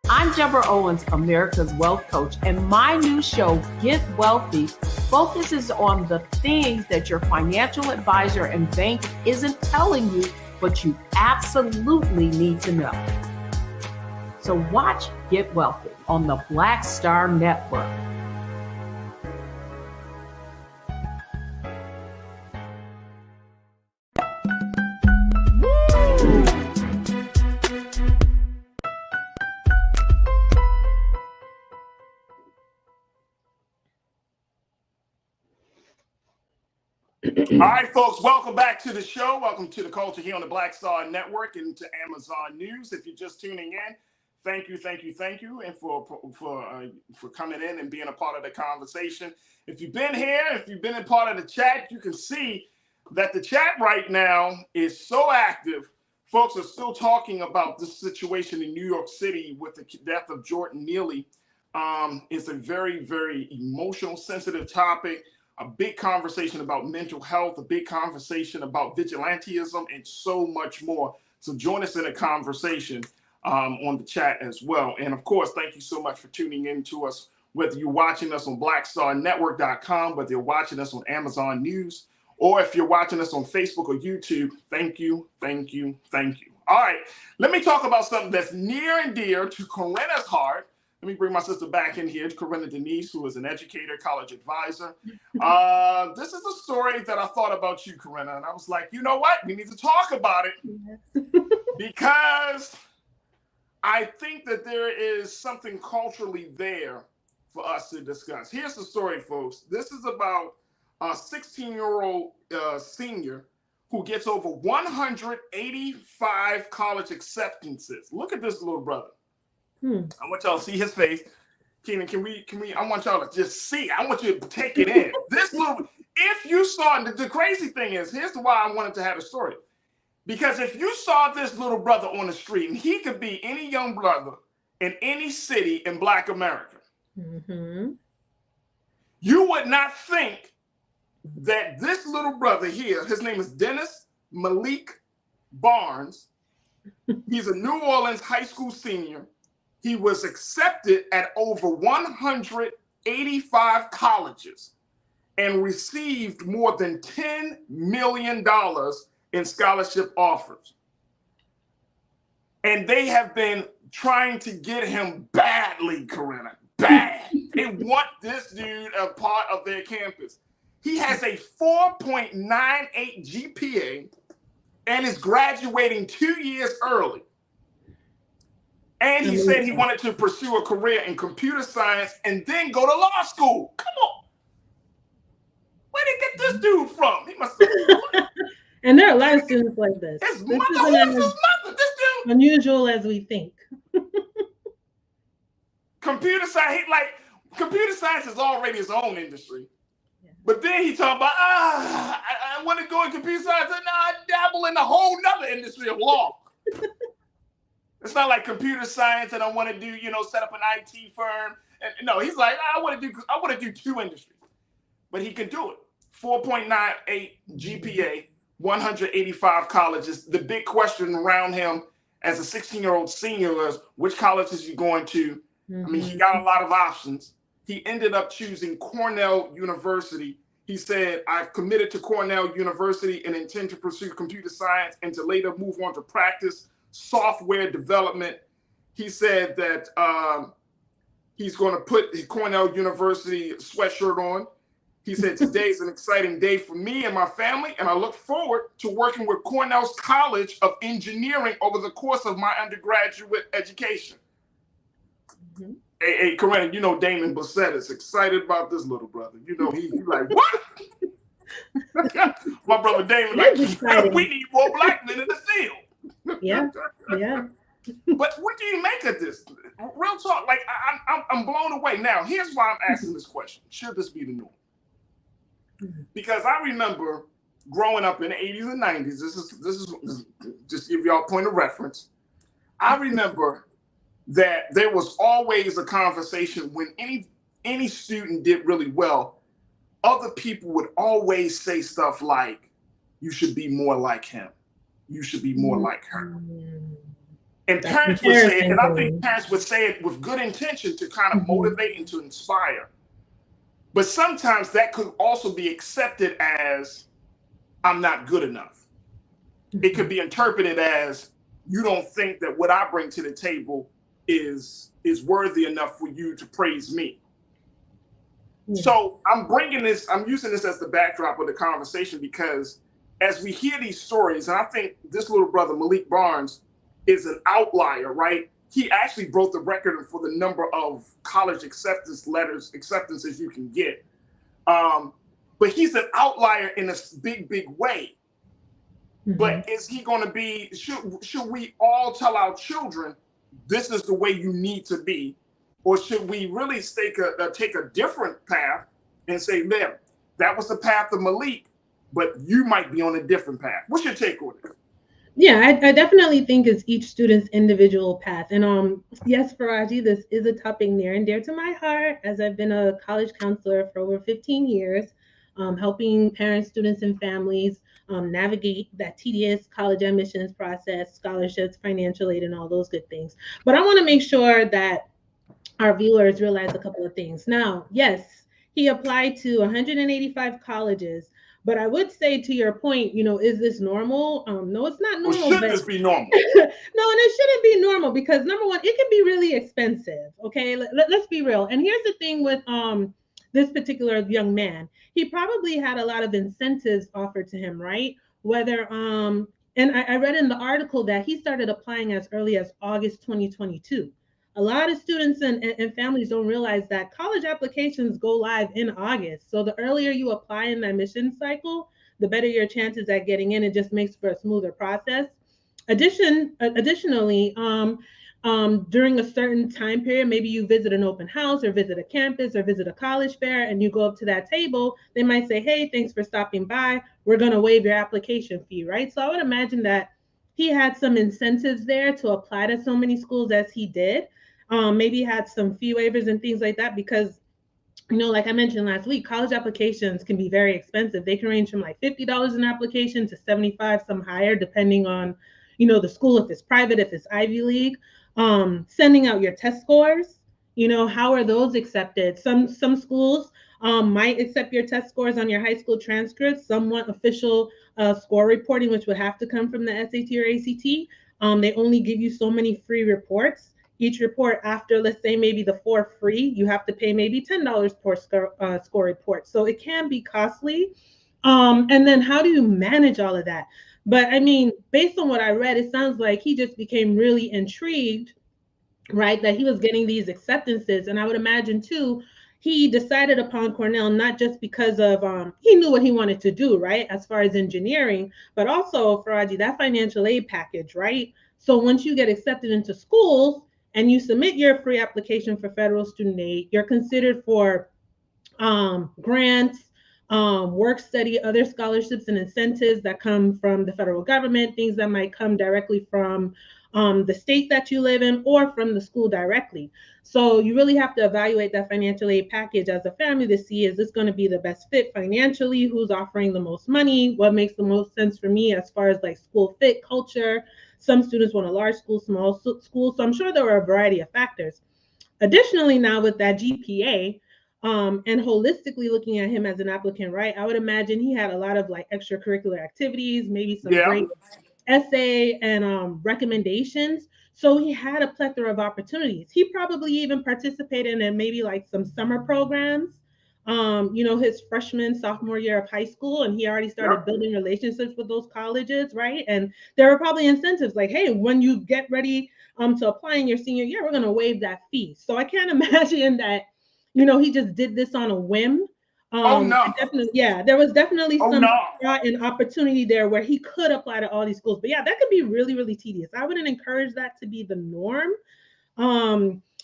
I'm Deborah Owens, America's Wealth Coach, and my new show, Get Wealthy, focuses on the things that your financial advisor and bank isn't telling you, but you absolutely need to know. So watch Get Wealthy on the Black Star Network. All right, folks, welcome back to the show. Welcome to the Culture here on the Black Star Network and to Amazon News. If you're just tuning in, thank you, and for coming in and being a part of the conversation. If you've been here, if you've been a part of the chat, you can see that the chat right now is so active. Folks are still talking about this situation in New York City with the death of Jordan Neely. It's a very, very emotional, sensitive topic. A big conversation about mental health, a big conversation about vigilantism, and so much more. So join us in a conversation on the chat as well. And of course, thank you so much for tuning in to us, whether you're watching us on blackstarnetwork.com, whether you're watching us on Amazon News, or if you're watching us on Facebook or YouTube. Thank you. All right, let me talk about something that's near and dear to Corinna's heart. Let me bring my sister back in here, Corinna Denise, who is an educator, college advisor. This is a story that I thought about you, Corinna, and I was like, you know what? We need to talk about it because I think that there is something culturally there for us to discuss. Here's the story, folks. This is about a 16-year-old senior who gets over 185 college acceptances. Look at this little brother. I want y'all to see his face. Keenan, can we, I want y'all to just see. I want you to take it in. This little, if you saw, the crazy thing is, here's why I wanted to have a story. Because if you saw this little brother on the street, and he could be any young brother in any city in Black America, you would not think that this little brother here, his name is Dennis Malik Barnes. He's a New Orleans high school senior. He was accepted at over 185 colleges and received more than $10 million in scholarship offers. And they have been trying to get him badly, Corinna, bad. They want this dude a part of their campus. He has a 4.98 GPA and is graduating 2 years early. And he said he wanted to pursue a career in computer science and then go to law school. Come on. Where did they get this dude from? He must have. And there are a lot of students like this. His mother, who's his mother? This dude. Unusual as we think. Computer science, computer science is already his own industry. Yeah. But then he talking about, I want to go in computer science, and now I dabble in a whole nother industry of law. It's not like computer science and I want to do, set up an IT firm. And no, he's like, I want to do two industries. But he can do it. 4.98 GPA, 185 colleges. The big question around him as a 16-year-old senior is, which college is he going to? I mean, he got a lot of options. He ended up choosing Cornell University. He said, I've committed to Cornell University and intend to pursue computer science and to later move on to practice software development. He said that he's going to put the Cornell University sweatshirt on. He said, today is an exciting day for me and my family, and I look forward to working with Cornell's College of Engineering over the course of my undergraduate education. Hey, Corinna, Damon Bassett is excited about this little brother. He's like, what? My brother Damon, we need more Black men in the field. Yeah. But what do you make of this? Real talk, I'm blown away. Now, here's why I'm asking this question. Should this be the norm? Because I remember growing up in the 80s and 90s. This is just give y'all a point of reference. I remember that there was always a conversation when any student did really well. Other people would always say stuff like, you should be more like him. You should be more like her. And parents would say it, and I think parents would say it with good intention to kind of motivate and to inspire. But sometimes that could also be accepted as, I'm not good enough. It could be interpreted as, you don't think that what I bring to the table is worthy enough for you to praise me. Yeah. So I'm using this as the backdrop of the conversation, because as we hear these stories, and I think this little brother, Malik Barnes, is an outlier, right? He actually broke the record for the number of college acceptances you can get. But he's an outlier in a big, big way. Mm-hmm. But is he going to be, should we all tell our children, this is the way you need to be? Or should we really take a different path and say, man, that was the path of Malik, but you might be on a different path? What's your take on it? Yeah, I definitely think it's each student's individual path. And yes, Farajii, this is a topic near and dear to my heart, as I've been a college counselor for over 15 years, helping parents, students, and families navigate that tedious college admissions process, scholarships, financial aid, and all those good things. But I want to make sure that our viewers realize a couple of things. Now, yes, he applied to 185 colleges, but I would say, to your point, is this normal? No, it's not normal. Should this be normal? No, and it shouldn't be normal, because number one, it can be really expensive. Okay, let's be real. And here's the thing with this particular young man. He probably had a lot of incentives offered to him, right? Whether and I read in the article that he started applying as early as August 2022. A lot of students and families don't realize that college applications go live in August. So the earlier you apply in the admission cycle, the better your chances at getting in. It just makes for a smoother process. Additionally, during a certain time period, maybe you visit an open house or visit a campus or visit a college fair, and you go up to that table, they might say, hey, thanks for stopping by. We're going to waive your application fee, right? So I would imagine that he had some incentives there to apply to so many schools as he did. Maybe had some fee waivers and things like that, because, like I mentioned last week, college applications can be very expensive. They can range from like $50 an application to $75, some higher, depending on, the school, if it's private, if it's Ivy League. Sending out your test scores, how are those accepted? Some schools might accept your test scores on your high school transcripts. Some want official score reporting, which would have to come from the SAT or ACT. They only give you so many free reports. Each report, after, let's say, maybe the 4 free, you have to pay maybe $10 per score report. So it can be costly. And then how do you manage all of that? But I mean, based on what I read, it sounds like he just became really intrigued, right, that he was getting these acceptances. And I would imagine, too, he decided upon Cornell not just because of he knew what he wanted to do, right, as far as engineering, but also, Farajii, that financial aid package, right? So once you get accepted into schools and you submit your free application for federal student aid, you're considered for grants, work study, other scholarships and incentives that come from the federal government, things that might come directly from the state that you live in or from the school directly. So you really have to evaluate that financial aid package as a family to see, is this going to be the best fit financially? Who's offering the most money? What makes the most sense for me as far as like school fit, culture? Some students want a large school, small school. So I'm sure there are a variety of factors. Additionally, now with that GPA, and holistically looking at him as an applicant, right, I would imagine he had a lot of like extracurricular activities, maybe some great essay and recommendations. So he had a plethora of opportunities. He probably even participated in maybe like some summer programs, his freshman, sophomore year of high school, and he already started building relationships with those colleges, right? And there were probably incentives like, hey, when you get ready to apply in your senior year, we're going to waive that fee. So I can't imagine that, he just did this on a whim. There was definitely some thought and opportunity there where he could apply to all these schools. But yeah, that could be really, really tedious. I wouldn't encourage that to be the norm.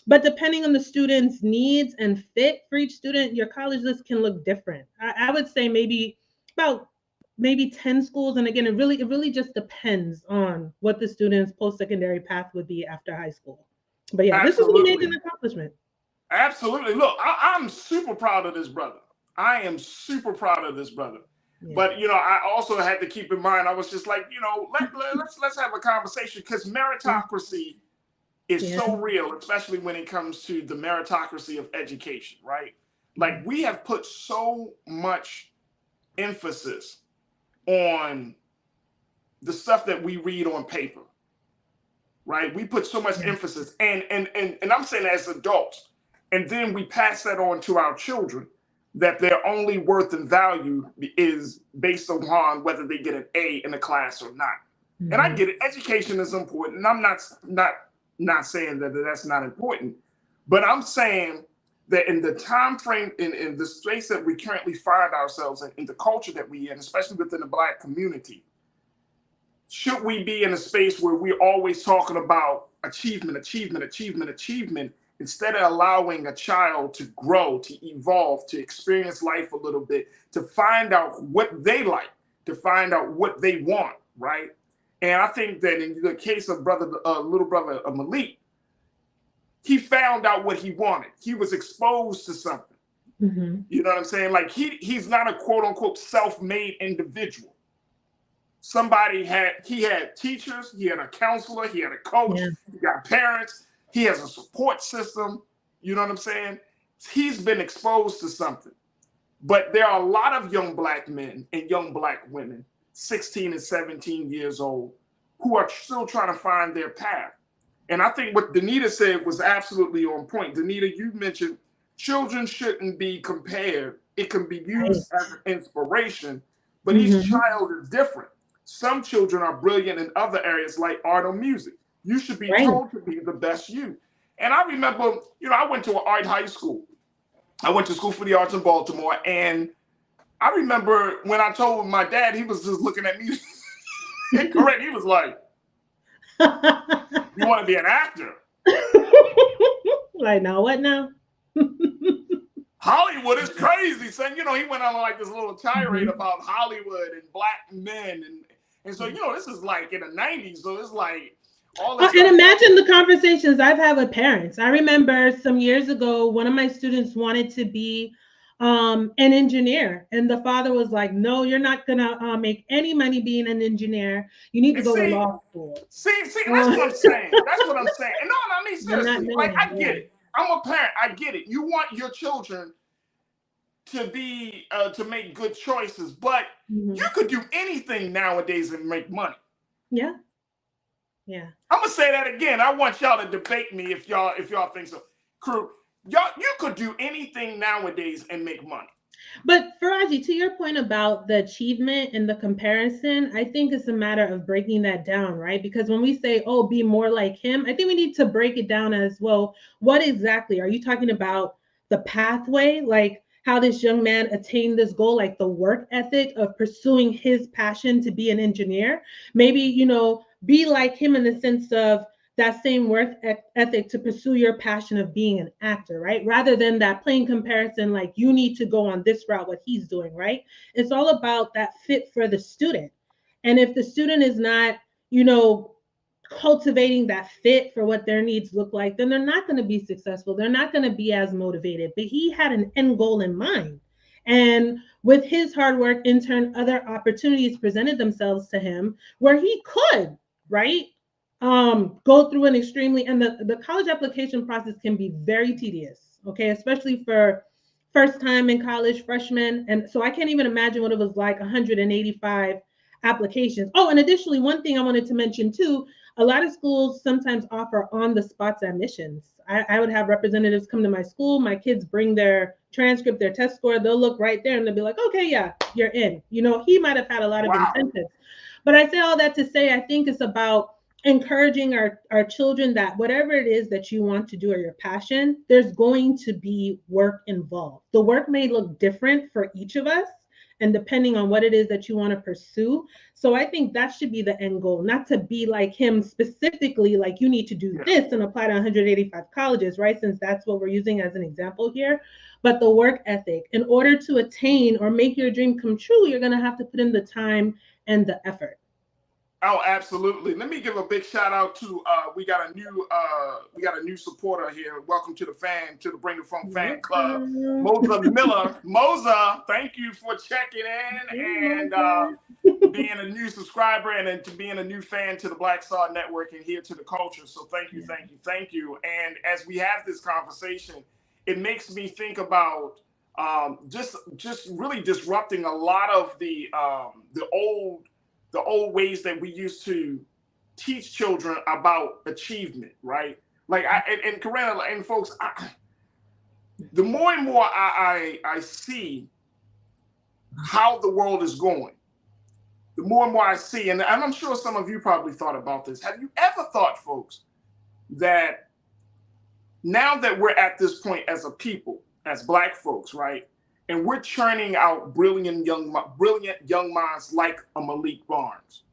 But depending on the student's needs and fit for each student, your college list can look different. I would say maybe 10 schools. And again, it really just depends on what the student's post-secondary path would be after high school. But yeah, This is an amazing accomplishment. Absolutely. Look, I'm super proud of this brother. I am super proud of this brother. Yeah. But, I also had to keep in mind, I was just like, let's have a conversation, because meritocracy is so real, especially when it comes to the meritocracy of education, right? Like, we have put so much emphasis on the stuff that we read on paper. right? We put so much emphasis, and I'm saying as adults, and then we pass that on to our children, that their only worth and value is based upon whether they get an A in the class or not. And I get it. Education is important, and I'm not saying that that's not important, but I'm saying that in the time frame, in the space that we currently find ourselves in the culture that we in, especially within the Black community, should we be in a space where we're always talking about achievement, instead of allowing a child to grow, to evolve, to experience life a little bit, to find out what they like, to find out what they want, right? And I think that in the case of little brother Malik, he found out what he wanted. He was exposed to something. Mm-hmm. You know what I'm saying? Like he's not a quote unquote self-made individual. He had teachers, he had a counselor, he had a coach, he got parents, he has a support system. You know what I'm saying? He's been exposed to something. But there are a lot of young Black men and young Black women, 16 and 17 years old, who are still trying to find their path. And I think what Danita said was absolutely on point. Danita, you mentioned children shouldn't be compared. It can be used as an inspiration, but each child is different. Some children are brilliant in other areas like art or music. You should be told to be the best you. And I remember, I went to an art high school. I went to School for the Arts in Baltimore. And I remember when I told my dad, he was just looking at me. Correct. He was like, you want to be an actor? Like, now what now? Hollywood is crazy, son. He went on like this little tirade about Hollywood and Black men. And so, this is like in the 90s. So it's like all this. And imagine the conversations I've had with parents. I remember some years ago, one of my students wanted to be an engineer. And the father was like, no, you're not going to make any money being an engineer. You need to go to law school. See, that's what I'm saying. That's what I'm saying. And no, I mean, seriously, like, I get it. I'm a parent. I get it. You want your children to be, to make good choices, but you could do anything nowadays and make money. Yeah. Yeah. I'm going to say that again. I want y'all to debate me if y'all think so. Crew, you could do anything nowadays and make money. But Farajii, to your point about the achievement and the comparison, I think it's a matter of breaking that down, right? Because when we say, oh, be more like him, I think we need to break it down as well. What exactly are you talking about? The pathway, like how this young man attained this goal, like the work ethic of pursuing his passion to be an engineer? Maybe, be like him in the sense of that same work ethic to pursue your passion of being an actor, right? Rather than that plain comparison, like you need to go on this route, what he's doing, right? It's all about that fit for the student. And if the student is not, cultivating that fit for what their needs look like, then they're not going to be successful. They're not going to be as motivated. But he had an end goal in mind. And with his hard work, in turn, other opportunities presented themselves to him where he could, right? Go through an extremely, and the college application process can be very tedious, okay, especially for first time in college, freshmen. And so I can't even imagine what it was like, 185 applications. Oh, and additionally, one thing I wanted to mention too, a lot of schools sometimes offer on the spot admissions. I would have representatives come to my school, my kids bring their transcript, their test score, they'll look right there and they'll be like, okay, yeah, you're in. He might have had a lot of incentives. But I say all that to say, I think it's about encouraging our children that whatever it is that you want to do or your passion, there's going to be work involved. The work may look different for each of us, and depending on what it is that you want to pursue. So I think that should be the end goal, not to be like him specifically, like you need to do this and apply to 185 colleges, right? Since that's what we're using as an example here. But the work ethic, in order to attain or make your dream come true, you're going to have to put in the time and the effort. Oh, absolutely. Let me give a big shout out to we got a new supporter here. Welcome to the Bring the Funk fan club. Moza Miller. Moza, thank you for checking in and being a new subscriber and to being a new fan to the Black Star Network and here to the culture. So thank you. And as we have this conversation, it makes me think about just really disrupting a lot of the old ways that we used to teach children about achievement, right? Like, and Corinna and folks, the more and more I see how the world is going, the more and more I see, and I'm sure some of you probably thought about this. Have you ever thought, folks, that now that we're at this point as a people, as Black folks, right, and we're churning out brilliant young minds like a Malik Barnes,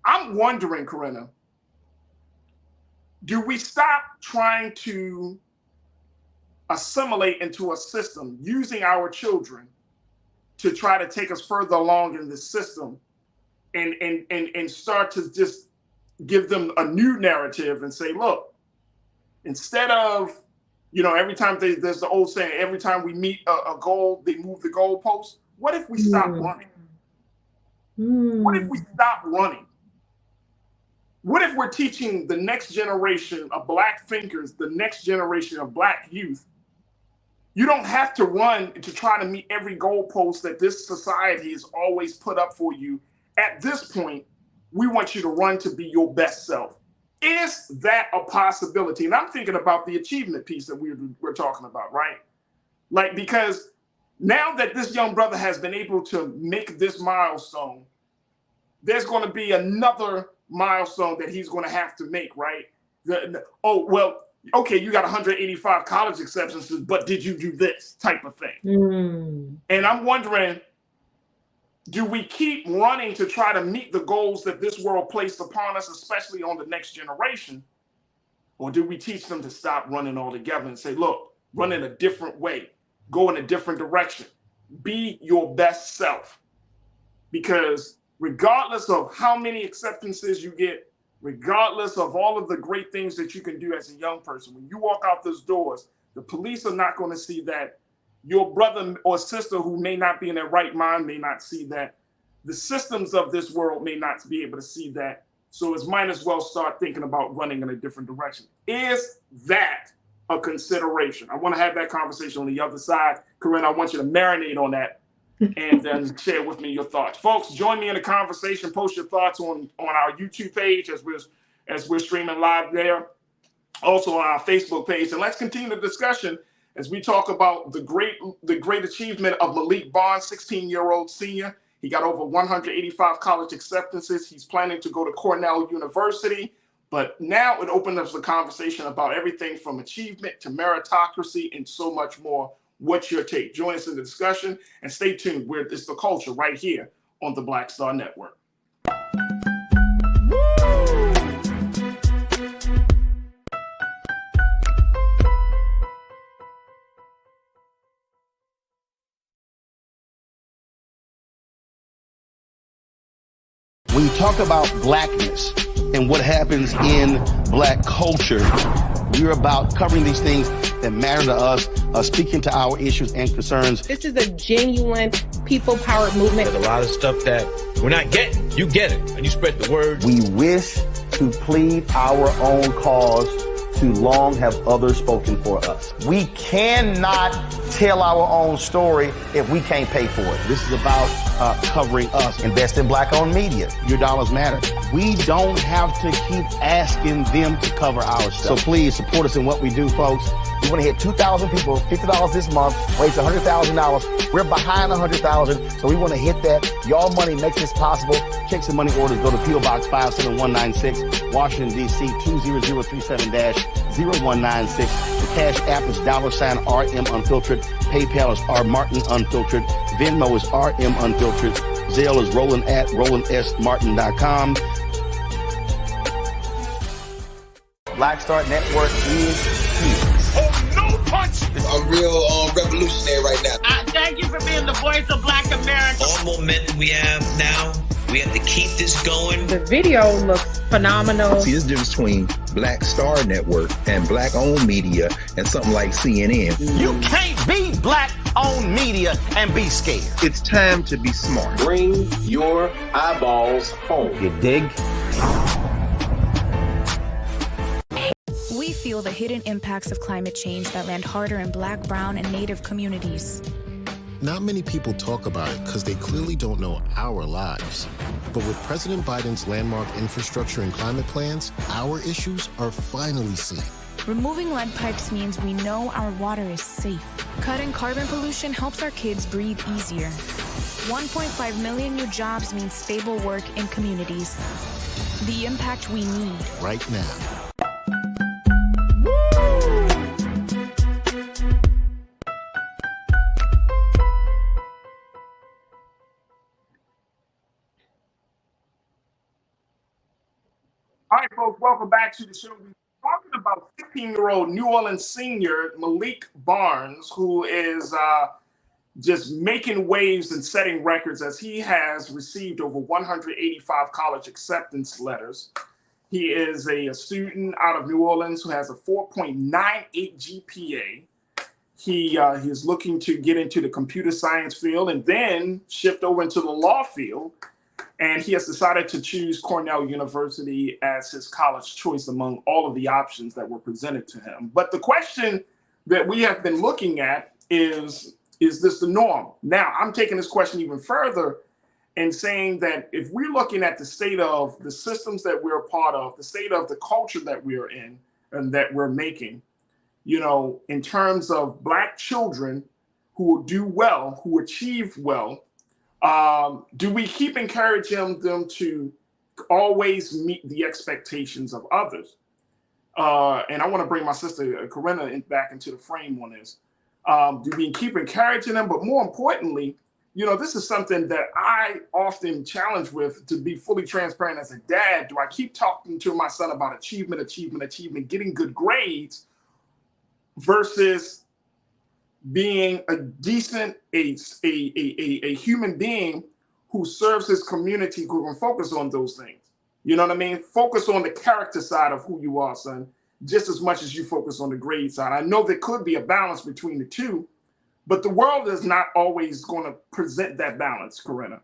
I'm wondering, Corinna, do we stop trying to assimilate into a system using our children to try to take us further along in this system and start to just give them a new narrative and say, look, instead of, every time there's the old saying, every time we meet a goal, they move the goalpost. What if we stop running? What if we stop running? What if we're teaching the next generation of Black thinkers, the next generation of Black youth, you don't have to run to try to meet every goalpost that this society has always put up for you. At this point, we want you to run to be your best self. Is that a possibility? And I'm thinking about the achievement piece that we're talking about, right? Like, because now that this young brother has been able to make this milestone, there's going to be another milestone that he's going to have to make, right? Okay, you got 185 college acceptances, but did you do this type of thing? And I'm wondering, do we keep running to try to meet the goals that this world placed upon us, especially on the next generation? Or do we teach them to stop running altogether and say, look, run in a different way, go in a different direction, be your best self? Because regardless of how many acceptances you get, regardless of all of the great things that you can do as a young person, when you walk out those doors, the police are not going to see that. Your brother or sister who may not be in their right mind may not see that. The systems of this world may not be able to see that. So it might as well start thinking about running in a different direction. Is that a consideration? I want to have that conversation on the other side. Corinna, I want you to marinate on that and then share with me your thoughts. Folks, join me in the conversation. Post your thoughts on our YouTube page as we're streaming live there. Also on our Facebook page. And let's continue the discussion as we talk about the great achievement of Malik Barnes, 16-year-old senior. He got over 185 college acceptances. He's planning to go to Cornell University. But now it opens up the conversation about everything from achievement to meritocracy and so much more. What's your take? Join us in the discussion and stay tuned. It's the culture right here on the Black Star Network. When you talk about Blackness and what happens in Black culture, we're about covering these things that matter to us, speaking to our issues and concerns. This is a genuine people-powered movement. There's a lot of stuff that we're not getting. You get it, and you spread the word. We wish to plead our own cause. Too long have others spoken for us. We cannot tell our own story if we can't pay for it. This is about covering us. Invest in Black-owned media. Your dollars matter. We don't have to keep asking them to cover our stuff. So please support us in what we do, folks. We want to hit 2,000 people, $50 this month, raise $100,000. We're behind 100,000, so we want to hit that. Y'all money makes this possible. Check some money orders. Go to P.O. Box 57196, Washington, D.C. 20037-0196. The Cash App is $RM Unfiltered. PayPal is R Martin Unfiltered. Venmo is RM Unfiltered. Zelle is Roland at RolandSMartin.com. Black Star Network is here. Oh, no punch! I'm real revolutionary right now. Thank you for being the voice of Black America. All momentum we have now, we have to keep this going. The video looks phenomenal. See, there's a difference between Black Star Network and Black-owned media and something like CNN. You can't be Black-owned media and be scared. It's time to be smart. Bring your eyeballs home. You dig? We feel the hidden impacts of climate change that land harder in Black, brown, and Native communities. Not many people talk about it because they clearly don't know our lives. But with President Biden's landmark infrastructure and climate plans, our issues are finally seen. Removing lead pipes means we know our water is safe. Cutting carbon pollution helps our kids breathe easier. 1.5 million new jobs means stable work in communities. The impact we need right now. All right, folks, welcome back to the show. We're talking about 15-year-old New Orleans senior Malik Barnes, who is just making waves and setting records as he has received over 185 college acceptance letters. He is a student out of New Orleans who has a 4.98 GPA. He is looking to get into the computer science field and then shift over into the law field. And he has decided to choose Cornell University as his college choice among all of the options that were presented to him. But the question that we have been looking at is this the norm? Now, I'm taking this question even further and saying that if we're looking at the state of the systems that we're a part of, the state of the culture that we're in and that we're making, you know, in terms of Black children who do well, who achieve well, do we keep encouraging them to always meet the expectations of others? And I want to bring my sister Corinna back into the frame on this. Do we keep encouraging them? But more importantly, you know, this is something that I often challenge with, to be fully transparent as a dad. Do I keep talking to my son about achievement, getting good grades versus being a decent, a human being who serves his community, who can focus on those things? You know what I mean? Focus on the character side of who you are, son, just as much as you focus on the grade side. I know there could be a balance between the two, but the world is not always going to present that balance, Corinna.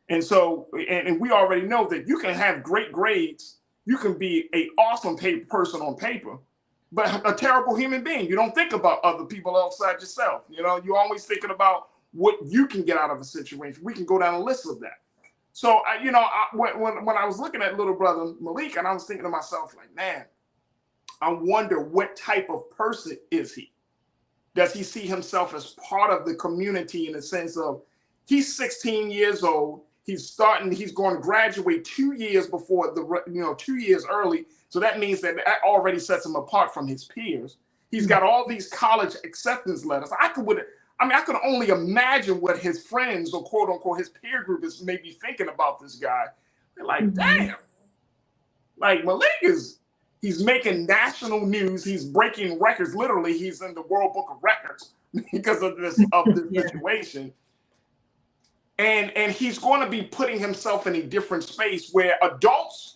And so, and we already know that you can have great grades, you can be an awesome person on paper, but a terrible human being. You don't think about other people outside yourself. You know, you're always thinking about what you can get out of a situation. We can go down a list of that. So, when I was looking at little brother Malik, and I was thinking to myself, like, man, I wonder what type of person is he? Does he see himself as part of the community in the sense of he's 16 years old, he's going to graduate 2 years before 2 years early. So that means that already sets him apart from his peers. He's got all these college acceptance letters. I could only imagine what his friends, or quote unquote his peer group, is maybe thinking about this guy. They're like, damn, like Malik he's making national news. He's breaking records. Literally, he's in the World Book of Records because of this situation. And he's going to be putting himself in a different space where adults,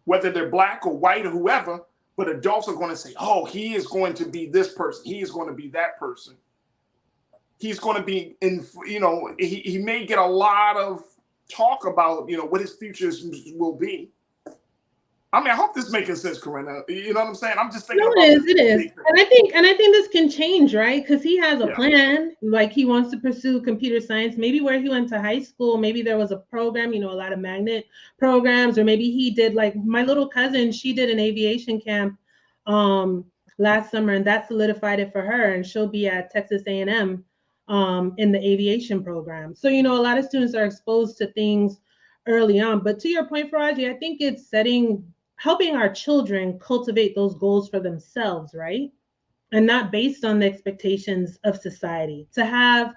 whether they're Black or white or whoever, but adults are going to say, oh, he is going to be this person. He is going to be that person. He's going to be he may get a lot of talk about, what his futures will be. I mean, I hope this is making sense, Corinna. You know what I'm saying? I'm just thinking it is. And I think this can change, right? Because he has a plan. Like, he wants to pursue computer science. Maybe where he went to high school, maybe there was a program, a lot of magnet programs, or maybe he did, like my little cousin, she did an aviation camp last summer, and that solidified it for her. And she'll be at Texas A&M in the aviation program. So, a lot of students are exposed to things early on. But to your point, Farajii, I think it's helping our children cultivate those goals for themselves, right? And not based on the expectations of society. To have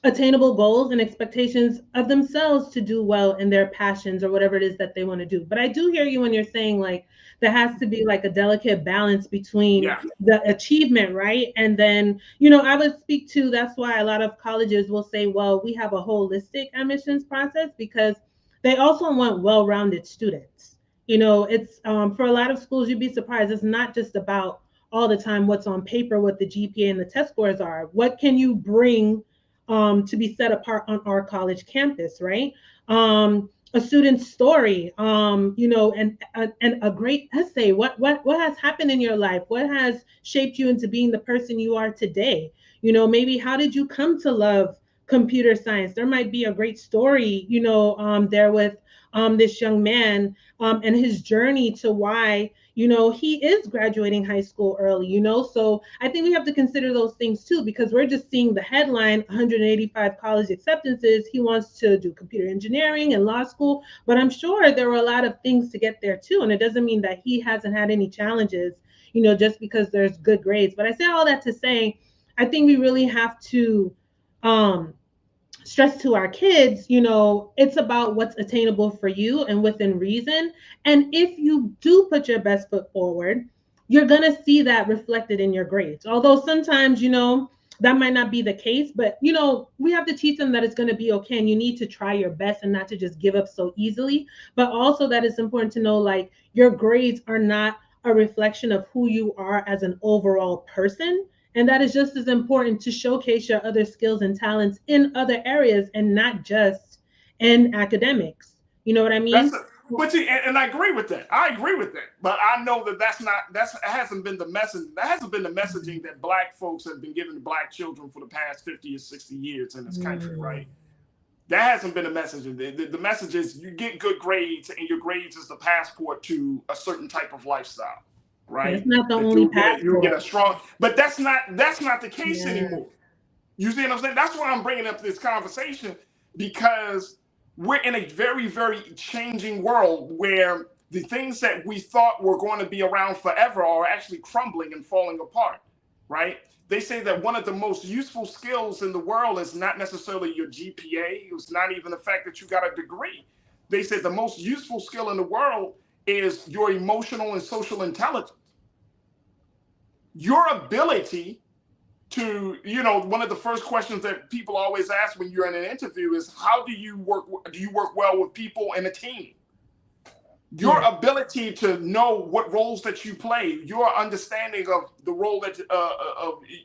attainable goals and expectations of themselves to do well in their passions or whatever it is that they want to do. But I do hear you when you're saying, like, there has to be like a delicate balance between the achievement, right? And then, I would speak to, that's why a lot of colleges will say, well, we have a holistic admissions process, because they also want well-rounded students. It's for a lot of schools, you'd be surprised. It's not just about all the time what's on paper, what the GPA and the test scores are. What can you bring to be set apart on our college campus, right? A student's story, and a great essay. What has happened in your life? What has shaped you into being the person you are today? You know, maybe how did you come to love computer science? There might be a great story, you know, there with this young man and his journey to why, you know, he is graduating high school early, you know. So I think we have to consider those things too, because we're just seeing the headline 185 college acceptances. He wants to do computer engineering and law school, but I'm sure there were a lot of things to get there too. And it doesn't mean that he hasn't had any challenges, you know, just because there's good grades. But I say all that to say, I think we really have to stress to our kids, you know, it's about what's attainable for you and within reason. And if you do put your best foot forward, you're going to see that reflected in your grades. Although sometimes, you know, that might not be the case, but, you know, we have to teach them that it's going to be okay. And you need to try your best and not to just give up so easily. But also that it's important to know, like, your grades are not a reflection of who you are as an overall person. And that is just as important to showcase your other skills and talents in other areas and not just in academics. You know what I mean? But see, and I agree with that. I agree with that. But I know that that hasn't been the message. That hasn't been the messaging that Black folks have been giving to Black children for the past 50 or 60 years in this country, right? That hasn't been the messaging. The message is you get good grades, and your grades is the passport to a certain type of lifestyle. Right? That's not the only passport. You'll get a strong, but that's not the case anymore. You see what I'm saying? That's why I'm bringing up this conversation, because we're in a very, very changing world where the things that we thought were going to be around forever are actually crumbling and falling apart, right? They say that one of the most useful skills in the world is not necessarily your GPA. It's not even the fact that you got a degree. They said the most useful skill in the world is your emotional and social intelligence. Your ability to, you know, one of the first questions that people always ask when you're in an interview is, how do you work well with people in a team? Your ability to know what roles that you play, your understanding of the role that,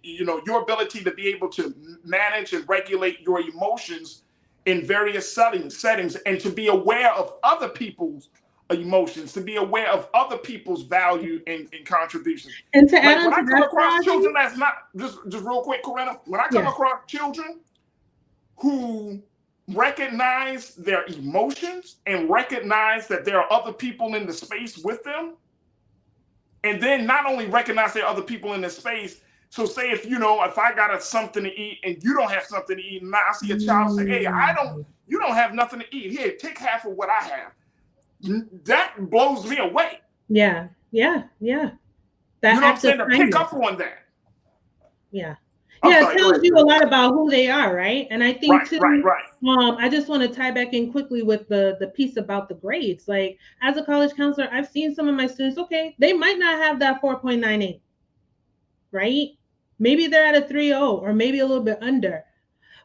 you know, your ability to be able to manage and regulate your emotions in various settings, and to be aware of other people's emotions, to be aware of other people's value and contributions. And to add on when to I come that, across children that's not, just real quick, Corinna, when I come across children who recognize their emotions and recognize that there are other people in the space with them, and then not only recognize there are other people in the space, so say if, you know, if I got something to eat and you don't have something to eat, and I see a child say, hey, you don't have nothing to eat, here, take half of what I have. That blows me away. Yeah. That you know what I'm saying? To pick up on that. Yeah. It tells you a lot about who they are, right? And I think right. I just want to tie back in quickly with the piece about the grades. Like, as a college counselor, I've seen some of my students, okay, they might not have that 4.98, right? Maybe they're at a 3.0 or maybe a little bit under.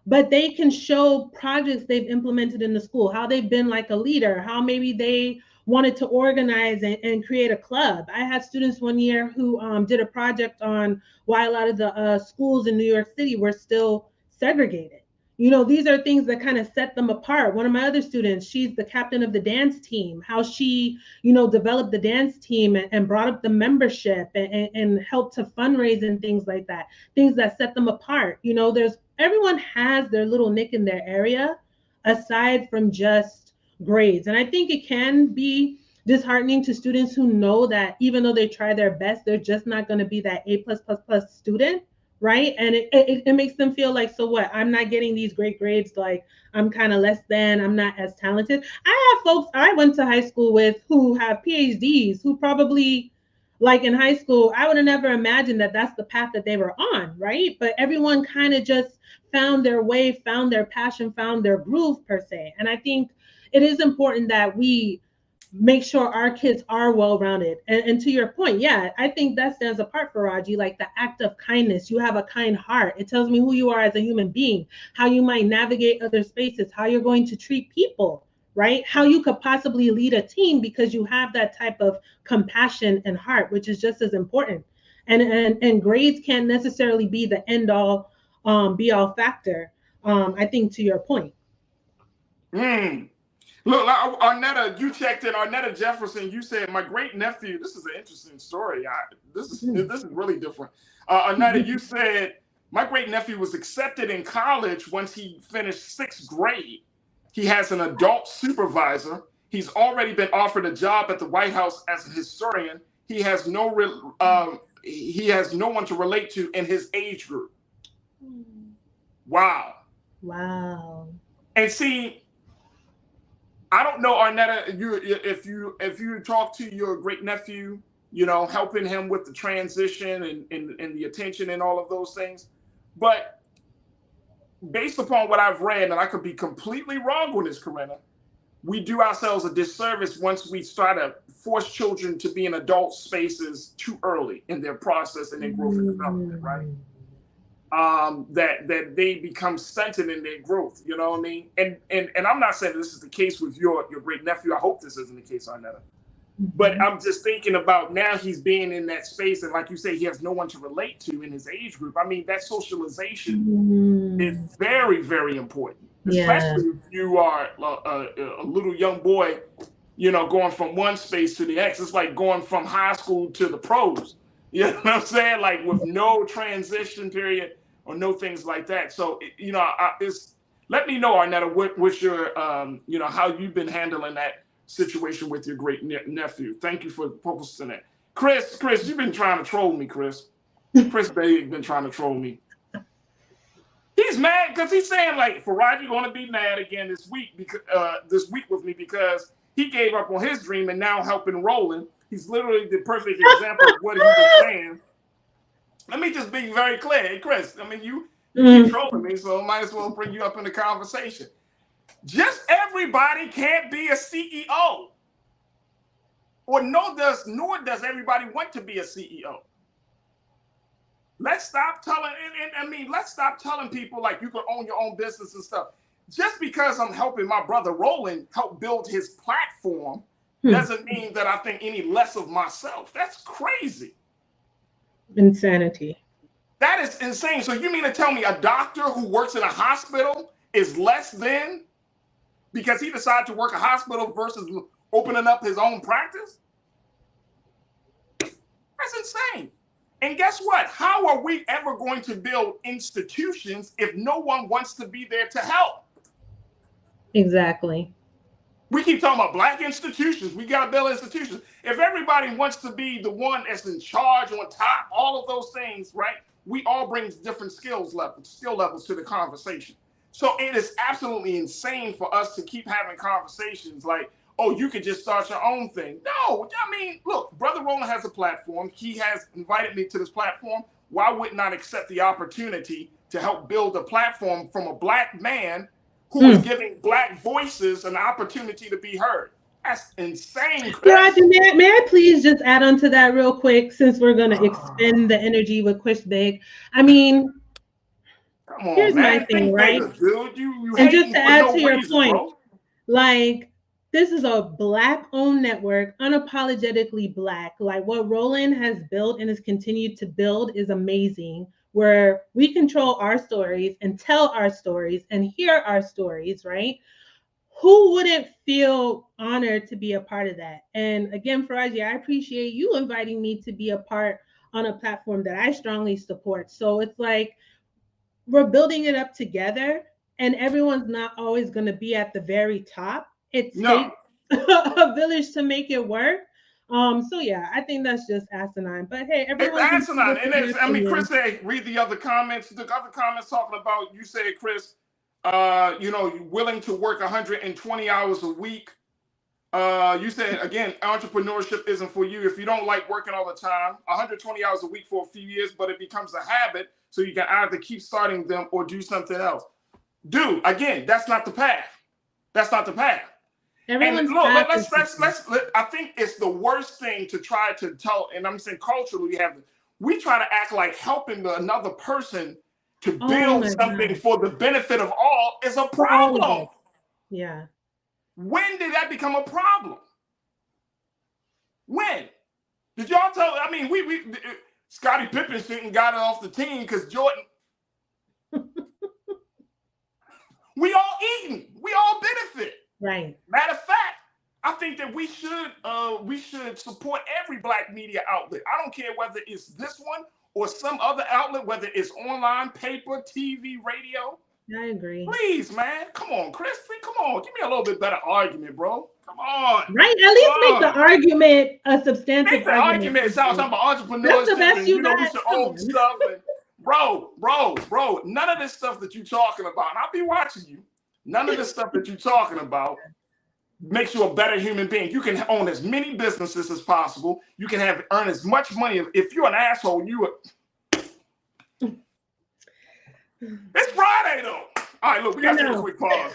But they can show projects they've implemented in the school, how they've been like a leader, how maybe they wanted to organize and create a club. I had students one year who did a project on why a lot of the schools in New York City were still segregated. You know, these are things that kind of set them apart. One of my other students, she's the captain of the dance team, how she, you know, developed the dance team and brought up the membership and helped to fundraise and things like that, things that set them apart. You know, everyone has their little nick in their area aside from just grades. And I think it can be disheartening to students who know that even though they try their best, they're just not going to be that A+++ student, right? And it makes them feel like, so what? I'm not getting these great grades, like I'm kind of less than, I'm not as talented. I have folks I went to high school with who have PhDs, who probably, like in high school, I would have never imagined that that's the path that they were on, right? But everyone kind of just found their way, found their passion, found their groove per se. And I think it is important that we make sure our kids are well-rounded. And to your point, yeah, I think that stands apart, Farajii, like the act of kindness. You have a kind heart. It tells me who you are as a human being, how you might navigate other spaces, how you're going to treat people, right? How you could possibly lead a team because you have that type of compassion and heart, which is just as important. And grades can't necessarily be the end all, be all factor. I think to your point. Look, Arnetta, you checked in. Arnetta Jefferson, you said, my great nephew, this is an interesting story. This is really different. Arnetta, you said My great nephew was accepted in college once he finished 6th grade. He has an adult supervisor. He's already been offered a job at the White House as a historian. He has no one to relate to in his age group. Wow. Wow. And see, I don't know, Arnetta, if you talk to your great nephew, you know, helping him with the transition and the attention and all of those things, but based upon what I've read, and I could be completely wrong with this, Corinna, we do ourselves a disservice once we start to force children to be in adult spaces too early in their process and their growth and development, right? That they become stunted in their growth, you know what I mean? And I'm not saying this is the case with your great nephew. I hope this isn't the case, Arnetta. But I'm just thinking about now he's being in that space, and like you say, he has no one to relate to in his age group. I mean, that socialization is very, very important, especially if you are a little young boy, you know, going from one space to the next. It's like going from high school to the pros. You know what I'm saying? Like with no transition period or no things like that. So, you know, let me know, Arnetta, what's your, you know, how you've been handling that situation with your great nephew. Thank you for posting that. Chris, you've been trying to troll me, Chris. Chris Bay been trying to troll me. He's mad because he's saying like Farajii going to be mad again this week with me because he gave up on his dream and now helping Roland. He's literally the perfect example of what he was saying. Let me just be very clear, hey, Chris. I mean, you keep trolling me, so I might as well bring you up in the conversation. Just everybody can't be a CEO, nor does everybody want to be a CEO. Let's stop telling people like you can own your own business and stuff. Just because I'm helping my brother Roland help build his platform doesn't mean that I think any less of myself. That's crazy. Insanity. That is insane. So you mean to tell me a doctor who works in a hospital is less than because he decided to work a hospital versus opening up his own practice? That's insane. And guess what? How are we ever going to build institutions if no one wants to be there to help? Exactly. We keep talking about Black institutions. We got to build institutions. If everybody wants to be the one that's in charge, on top, all of those things, right? We all bring different skill levels to the conversation. So it is absolutely insane for us to keep having conversations like, oh, you could just start your own thing. No, I mean, look, Brother Roland has a platform. He has invited me to this platform. Why wouldn't I accept the opportunity to help build a platform from a Black man who is giving Black voices an opportunity to be heard? That's insane, Chris. Farajii, may I please just add on to that real quick, since we're going to expend the energy with Chris Big? I mean, come on, here's man. my thing, right? Dude. You and just to add to your reason, point, bro. Like, this is a Black-owned network, unapologetically Black. Like, what Roland has built and has continued to build is amazing, where we control our stories and tell our stories and hear our stories, right? Who wouldn't feel honored to be a part of that? And again, Farajii, I appreciate you inviting me to be a part on a platform that I strongly support. So it's like we're building it up together, and everyone's not always going to be at the very top. It takes a village to make it work. So yeah, I think that's just asinine. But hey, everyone's it's asinine. And I mean, Chris said, read the other comments. The other comments talking about, you said, Chris, you know, you're willing to work 120 hours a week. You said, again, entrepreneurship isn't for you. If you don't like working all the time, 120 hours a week for a few years, but it becomes a habit. So you can either keep starting them or do something else. Dude, again, that's not the path. That's not the path. Everyone's and look, I think it's the worst thing to try to tell, and I'm saying culturally, we try to act like helping another person to build something for the benefit of all is a problem. Yeah. When did that become a problem? When? Did y'all tell? I mean, we Scottie Pippen shouldn't got it off the team because Jordan. We all eating. We all benefit. Right. Matter of fact, I think that we should support every Black media outlet. I don't care whether it's this one or some other outlet, whether it's online, paper, TV, radio. I agree. Please, man. Come on, Chris. Come on. Give me a little bit better argument, bro. Come on. Right? At least make the argument a substantive Make the argument. It sounds like entrepreneurs. That's the best you got. We should own stuff. And, bro. None of this stuff that you're talking about, and I'll be watching you. None of this stuff that you're talking about makes you a better human being. You can own as many businesses as possible. You can earn as much money. If you're an asshole, It's Friday though. All right, look, we gotta take a quick pause.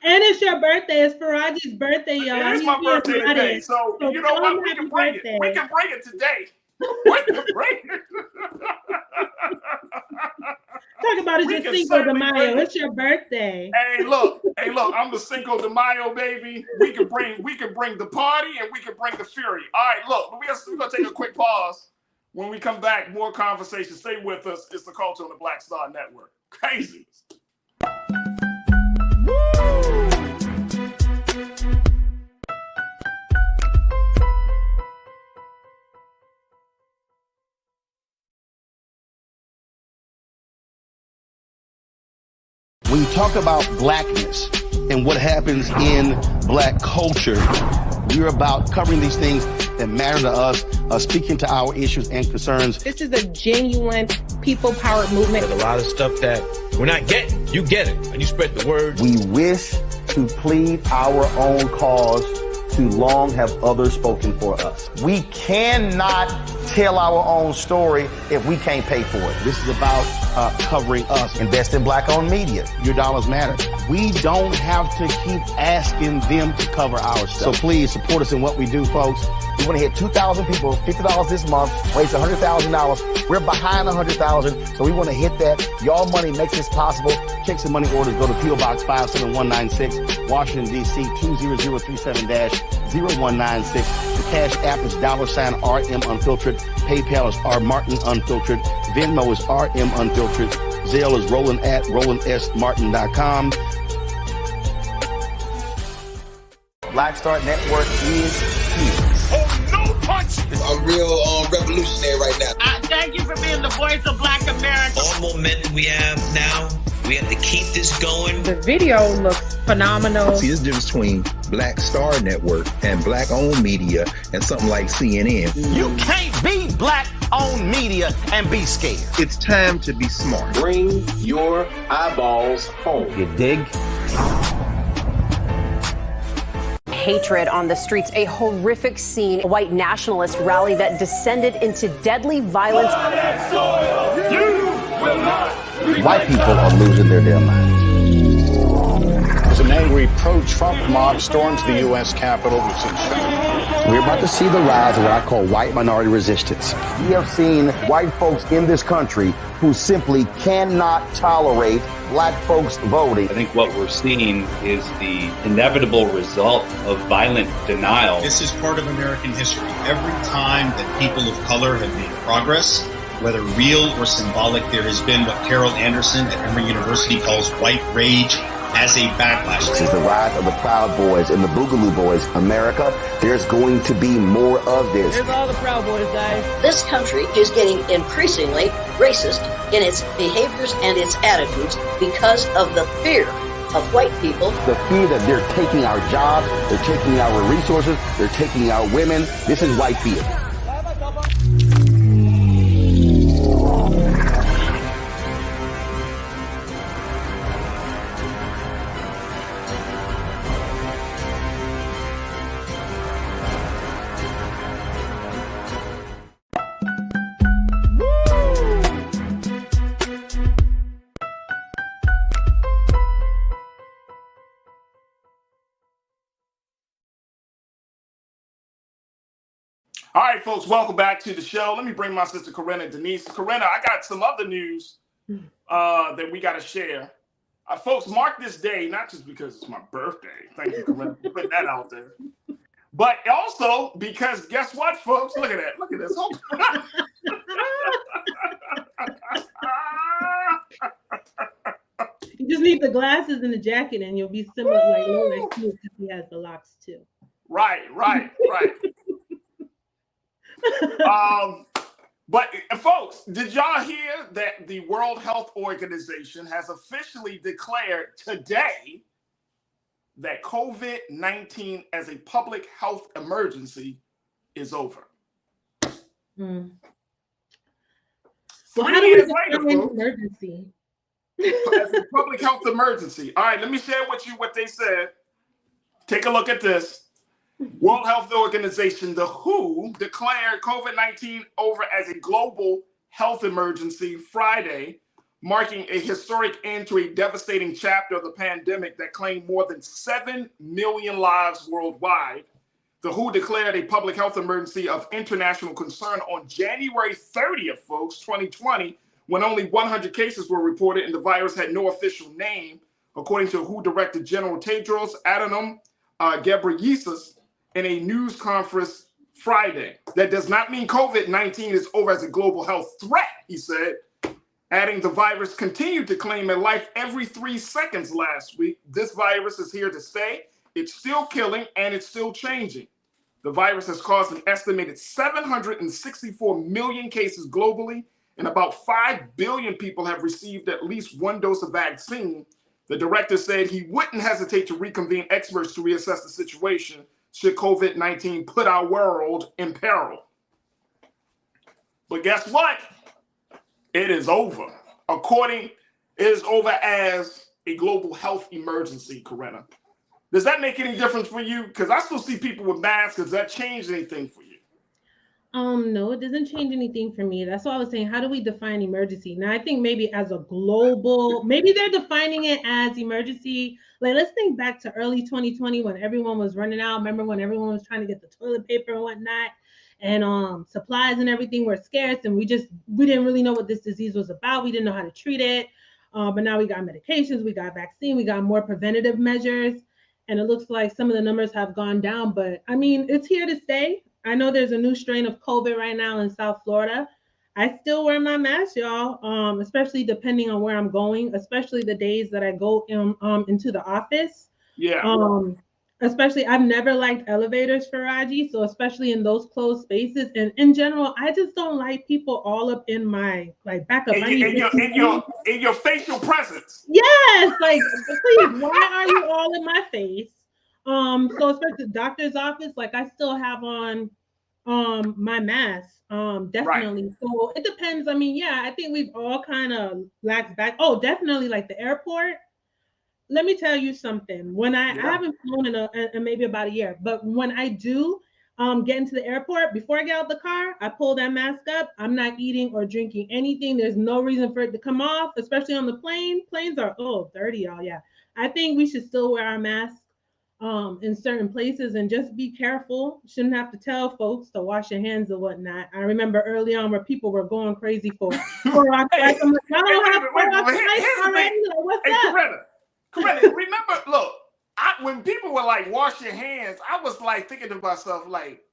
And it's your birthday. It's Farajii's birthday, y'all. It is my birthday today. So you know what? We can bring it. We can bring it today. We can bring it. Talk about it, your Cinco de Mayo. It's your birthday. Hey, look. I'm the Cinco de Mayo, baby. We can bring the party and we can bring the fury. All right, look, we're gonna take a quick pause. When we come back, more conversation. Stay with us. It's the Culture on the Black Star Network. Craziness. When you talk about blackness and what happens in black culture, we're about covering these things that matter to us, speaking to our issues and concerns. This is a genuine people-powered movement. There's a lot of stuff that we're not getting. You get it, and you spread the word. We wish to plead our own cause. Too long have others spoken for us. We cannot tell our own story if we can't pay for it. This is about covering us. Invest in black-owned media. Your dollars matter. We don't have to keep asking them to cover our stuff. So please support us in what we do, folks. We want to hit 2,000 people, $50 this month, raise $100,000. We're behind 100,000, so we want to hit that. Y'all money makes this possible. Checks and money orders go to P.O. Box 57196, Washington, D.C. 20037-0196. The Cash App is $RM Unfiltered. PayPal is R Martin Unfiltered. Venmo is RM Unfiltered. Zelle is roland@rolandsmartin.com. Black Star Network is here. Oh, no punch! I'm real revolutionary right now. Thank you for being the voice of Black America. All momentum we have now, we have to keep this going. The video looks phenomenal. See, there's a difference between Black Star Network and black-owned media and something like CNN. You can't be black-owned media and be scared. It's time to be smart. Bring your eyeballs home. You dig? Hatred on the streets, a horrific scene, a white nationalist rally that descended into deadly violence. White people are losing their damn minds. An angry pro-Trump mob storms the U.S. Capitol. We're about to see the rise of what I call white minority resistance. We have seen white folks in this country who simply cannot tolerate black folks voting. I think what we're seeing is the inevitable result of violent denial. This is part of American history. Every time that people of color have made progress, whether real or symbolic, there has been what Carol Anderson at Emory University calls white rage as a backlash. This is the rise of the Proud Boys and the Boogaloo Boys. America, there's going to be more of this. There's all the Proud Boys, guys. This country is getting increasingly racist in its behaviors and its attitudes because of the fear of white people. The fear that they're taking our jobs, they're taking our resources, they're taking our women. This is white fear. All right, folks, welcome back to the show. Let me bring my sister Corinna Denise. Corinna, I got some other news that we got to share. Folks, mark this day, not just because it's my birthday. Thank you, Corinna, for putting that out there. But also because guess what, folks? Look at that. Look at this. You just need the glasses and the jacket and you'll be similar like Lola because he has the locks too. Right. But folks, did y'all hear that the World Health Organization has officially declared today that COVID-19 as a public health emergency is over? Well, 3 how do we years define later, folks, emergency? as a public health emergency. All right, let me share with you what they said. Take a look at this. World Health Organization, the WHO, declared COVID-19 over as a global health emergency Friday, marking a historic end to a devastating chapter of the pandemic that claimed more than 7 million lives worldwide. The WHO declared a public health emergency of international concern on January 30th, folks, 2020, when only 100 cases were reported and the virus had no official name, according to WHO Director General Tedros Adhanom Ghebreyesus in a news conference Friday. That does not mean COVID-19 is over as a global health threat, he said, adding the virus continued to claim a life every 3 seconds last week. This virus is here to stay. It's still killing and it's still changing. The virus has caused an estimated 764 million cases globally, and about 5 billion people have received at least one dose of vaccine. The director said he wouldn't hesitate to reconvene experts to reassess the situation should COVID-19 put our world in peril. But guess what? It is over. It is over as a global health emergency, Coretta. Does that make any difference for you? Because I still see people with masks. Does that change anything for you? No, it doesn't change anything for me. That's why I was saying, how do we define emergency? Now, I think maybe as a global, maybe they're defining it as emergency. Like, let's think back to early 2020 when everyone was running out. Remember when everyone was trying to get the toilet paper and whatnot, and supplies and everything were scarce, and we didn't really know what this disease was about. We didn't know how to treat it. But now we got medications, we got vaccine, we got more preventative measures, and it looks like some of the numbers have gone down. But I mean, it's here to stay. I know there's a new strain of COVID right now in South Florida. I still wear my mask, y'all, especially depending on where I'm going, especially the days that I go into the office. Yeah. Especially, I've never liked elevators, Farajii, so especially in those closed spaces. And in general, I just don't like people all up in my backup. In your facial presence. Yes, like please, why are you all in my face? So especially the doctor's office, like I still have on my mask. Definitely. Right. So it depends. I mean, yeah, I think we've all kind of lacked back. Oh, definitely, like the airport. Let me tell you something. When I haven't flown in maybe about a year, but when I do get into the airport, before I get out the car, I pull that mask up. I'm not eating or drinking anything. There's no reason for it to come off, especially on the plane. Planes are dirty, y'all. Yeah. I think we should still wear our masks in certain places and just be careful. Shouldn't have to tell folks to wash your hands or whatnot. I remember early on where people were going crazy for Clorox. I'm like, I don't have Clorox already. What's up? Correct. Remember, look, when people were like, wash your hands, I was like thinking to myself, like,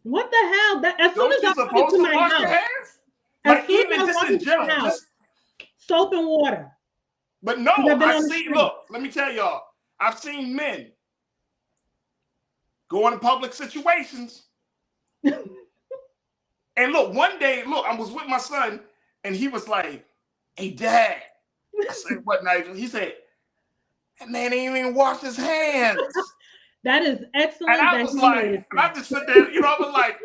what the hell? As soon as you I supposed to wash your hands? Like, even just in general, soap and water. But no, look, let me tell y'all, I've seen men go in public situations. And look, one day, I was with my son, and he was like, hey, Dad. I said, what, Nigel? He said, that man ain't even washed his hands. That is excellent. And I was like, and I just sit there, I was like,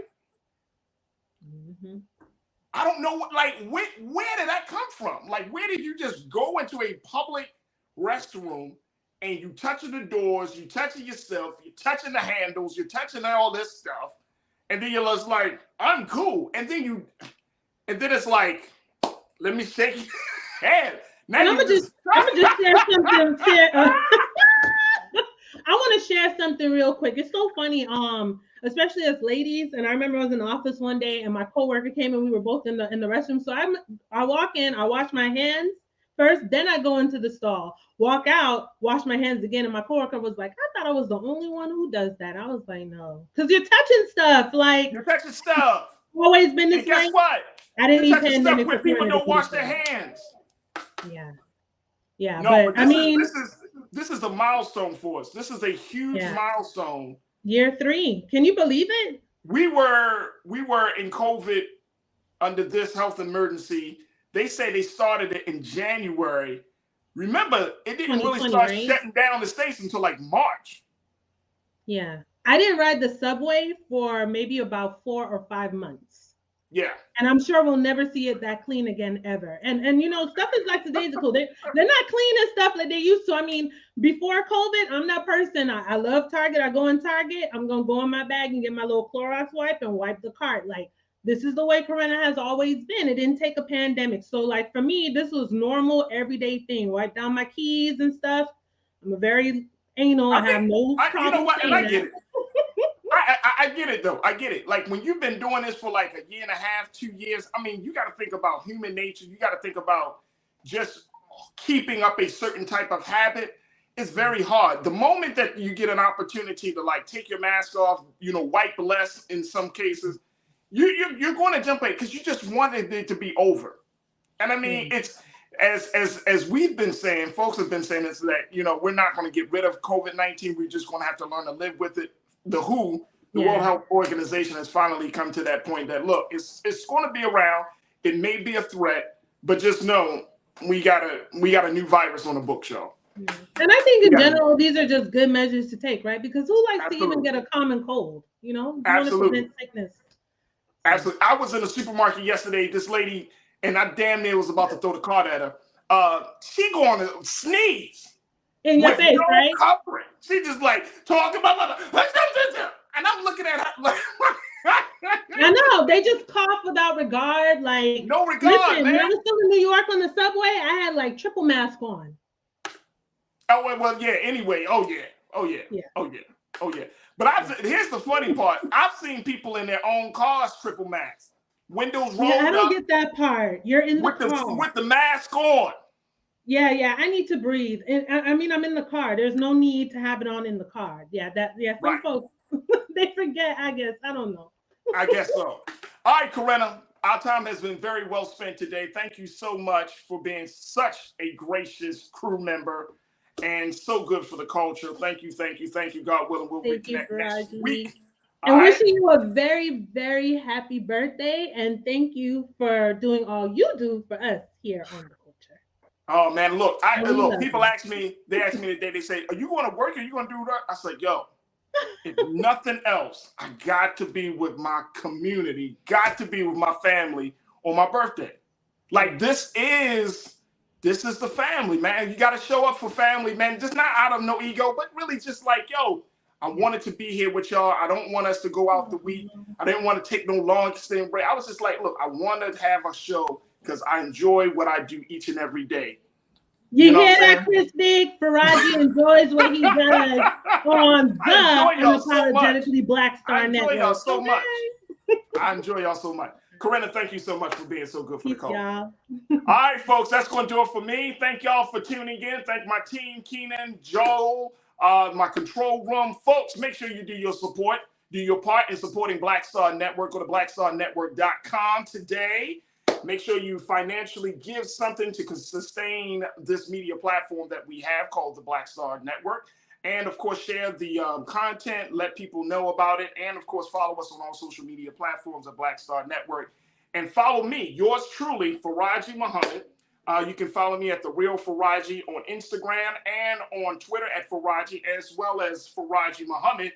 I don't know where did that come from? Like, where did you just go into a public restroom and you touching the doors, you touching yourself, you're touching the handles, you're touching all this stuff, and then you're just like, I'm cool. And then it's like, let me shake your hand. I'm gonna just share something. I want to share something real quick. It's so funny, especially as ladies. And I remember I was in the office one day, and my coworker came, and we were both in the restroom. So I walk in, I wash my hands first, then I go into the stall, walk out, wash my hands again. And my coworker was like, "I thought I was the only one who does that." I was like, "No, because you're touching stuff. Like you're touching stuff. Always been this way." Guess what? I didn't you're need touching stuff pandemic where people don't wash their hands. Yeah, no, but I mean, this is a milestone for us. This is a huge milestone. Year 3. Can you believe it? we were in COVID under this health emergency. They say they started it in January. Remember, it didn't really start shutting down the states until like March. Yeah. I didn't ride the subway for maybe about 4 or 5 months. Yeah. And I'm sure we'll never see it that clean again ever. And you know, stuff is like lackadaisical. They're not cleaning stuff like they used to. I mean, before COVID, I'm that person. I love Target. I go in Target. I'm gonna go in my bag and get my little Clorox wipe and wipe the cart. Like, this is the way Corona has always been. It didn't take a pandemic. So like for me, this was normal, everyday thing. Wipe down my keys and stuff. I'm a very anal. I have no problem. You know what? And I get it. I get it though. I get it. Like when you've been doing this for like a year and a half, 2 years, I mean, you got to think about human nature. You got to think about just keeping up a certain type of habit. It's very hard. The moment that you get an opportunity to like take your mask off, you know, wipe less in some cases, you're going to jump in because you just wanted it to be over. And I mean, it's as we've been saying, folks have been saying this, that, you know, we're not going to get rid of COVID-19. We're just going to have to learn to live with it. The WHO, the World Health Organization, has finally come to that point that, look, it's going to be around. It may be a threat, but just know we got a new virus on the books, y'all. And I think in general, these are just good measures to take, right? Because who likes to even get a common cold? You know, you want to prevent sickness. Absolutely. I was in the supermarket yesterday. This lady, and I damn near was about to throw the card at her. She going to sneeze in your face, right? Covering. She just like talking about, and I'm looking at her like. I know, they just cough without regard. Like, no regard, listen, man. When I was still in New York on the subway, I had like triple mask on. Oh well, yeah. Anyway, oh yeah. But here's the funny part. I've seen people in their own cars triple mask, windows rolled up. I don't get that part. You're in the car with the mask on. Yeah. I need to breathe. And I mean, I'm in the car. There's no need to have it on in the car. Some folks they forget. I guess I don't know. I guess so. All right, Corinna. Our time has been very well spent today. Thank you so much for being such a gracious crew member. And so good for the culture. Thank you. God willing, we'll reconnect next week. And wishing you a very, very happy birthday. And thank you for doing all you do for us here on The Culture. Oh, man, look. People ask me today, they say, are you going to work? Are you going to do that? I said, yo, if nothing else, I got to be with my community, got to be with my family on my birthday. Like, this is the family, man. You got to show up for family, man. Just not out of no ego, but really just like, yo, I wanted to be here with y'all. I don't want us to go out the week. I didn't want to take no long extended break. I was just like, look, I want to have a show because I enjoy what I do each and every day. You hear that, Chris Big? Farajii enjoys what he does on the Unapologetically Black Star Network. I enjoy y'all so much. I enjoy y'all so much. Corinna, thank you so much for being so good for the call. All right, folks, that's going to do it for me. Thank y'all for tuning in. Thank my team, Keenan, Joel, my control room. Folks, make sure you do your part in supporting Black Star Network. Go to blackstarnetwork.com today. Make sure you financially give something to sustain this media platform that we have called the Black Star Network. And, of course, share the content, let people know about it. And, of course, follow us on all social media platforms at Black Star Network. And follow me, yours truly, Farajii Muhammad. You can follow me at The Real Farajii on Instagram and on Twitter at Farajii, as well as Farajii Muhammad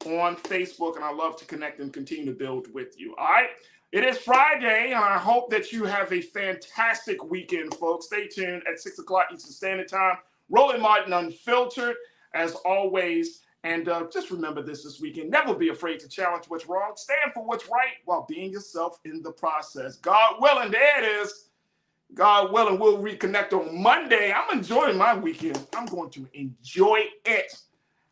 on Facebook. And I love to connect and continue to build with you. All right. It is Friday, and I hope that you have a fantastic weekend, folks. Stay tuned at 6 o'clock Eastern Standard Time. Roland Martin Unfiltered, as always. And just remember this weekend. Never be afraid to challenge what's wrong. Stand for what's right while being yourself in the process. God willing, there it is. God willing, we'll reconnect on Monday. I'm enjoying my weekend. I'm going to enjoy it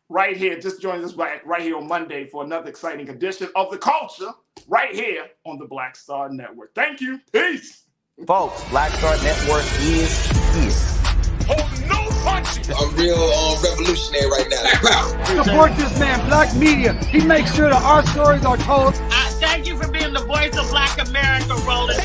right here. Just join us right here on Monday for another exciting edition of The Culture right here on the Black Star Network. Thank you. Peace. Folks, Black Star Network is here. Oh, no punching. I'm real revolutionary right now. Support this man, Black Media. He makes sure that our stories are told. Thank you for being the voice of Black America, Roland.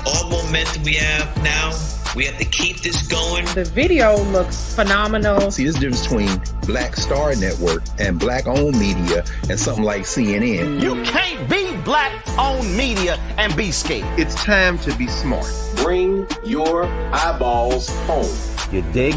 All momentum we have now We have to keep this going. The video looks phenomenal. See, there's a difference between Black Star Network and Black-owned media and something like CNN. You can't be Black-owned media and be scared. It's time to be smart. Bring your eyeballs home. You dig?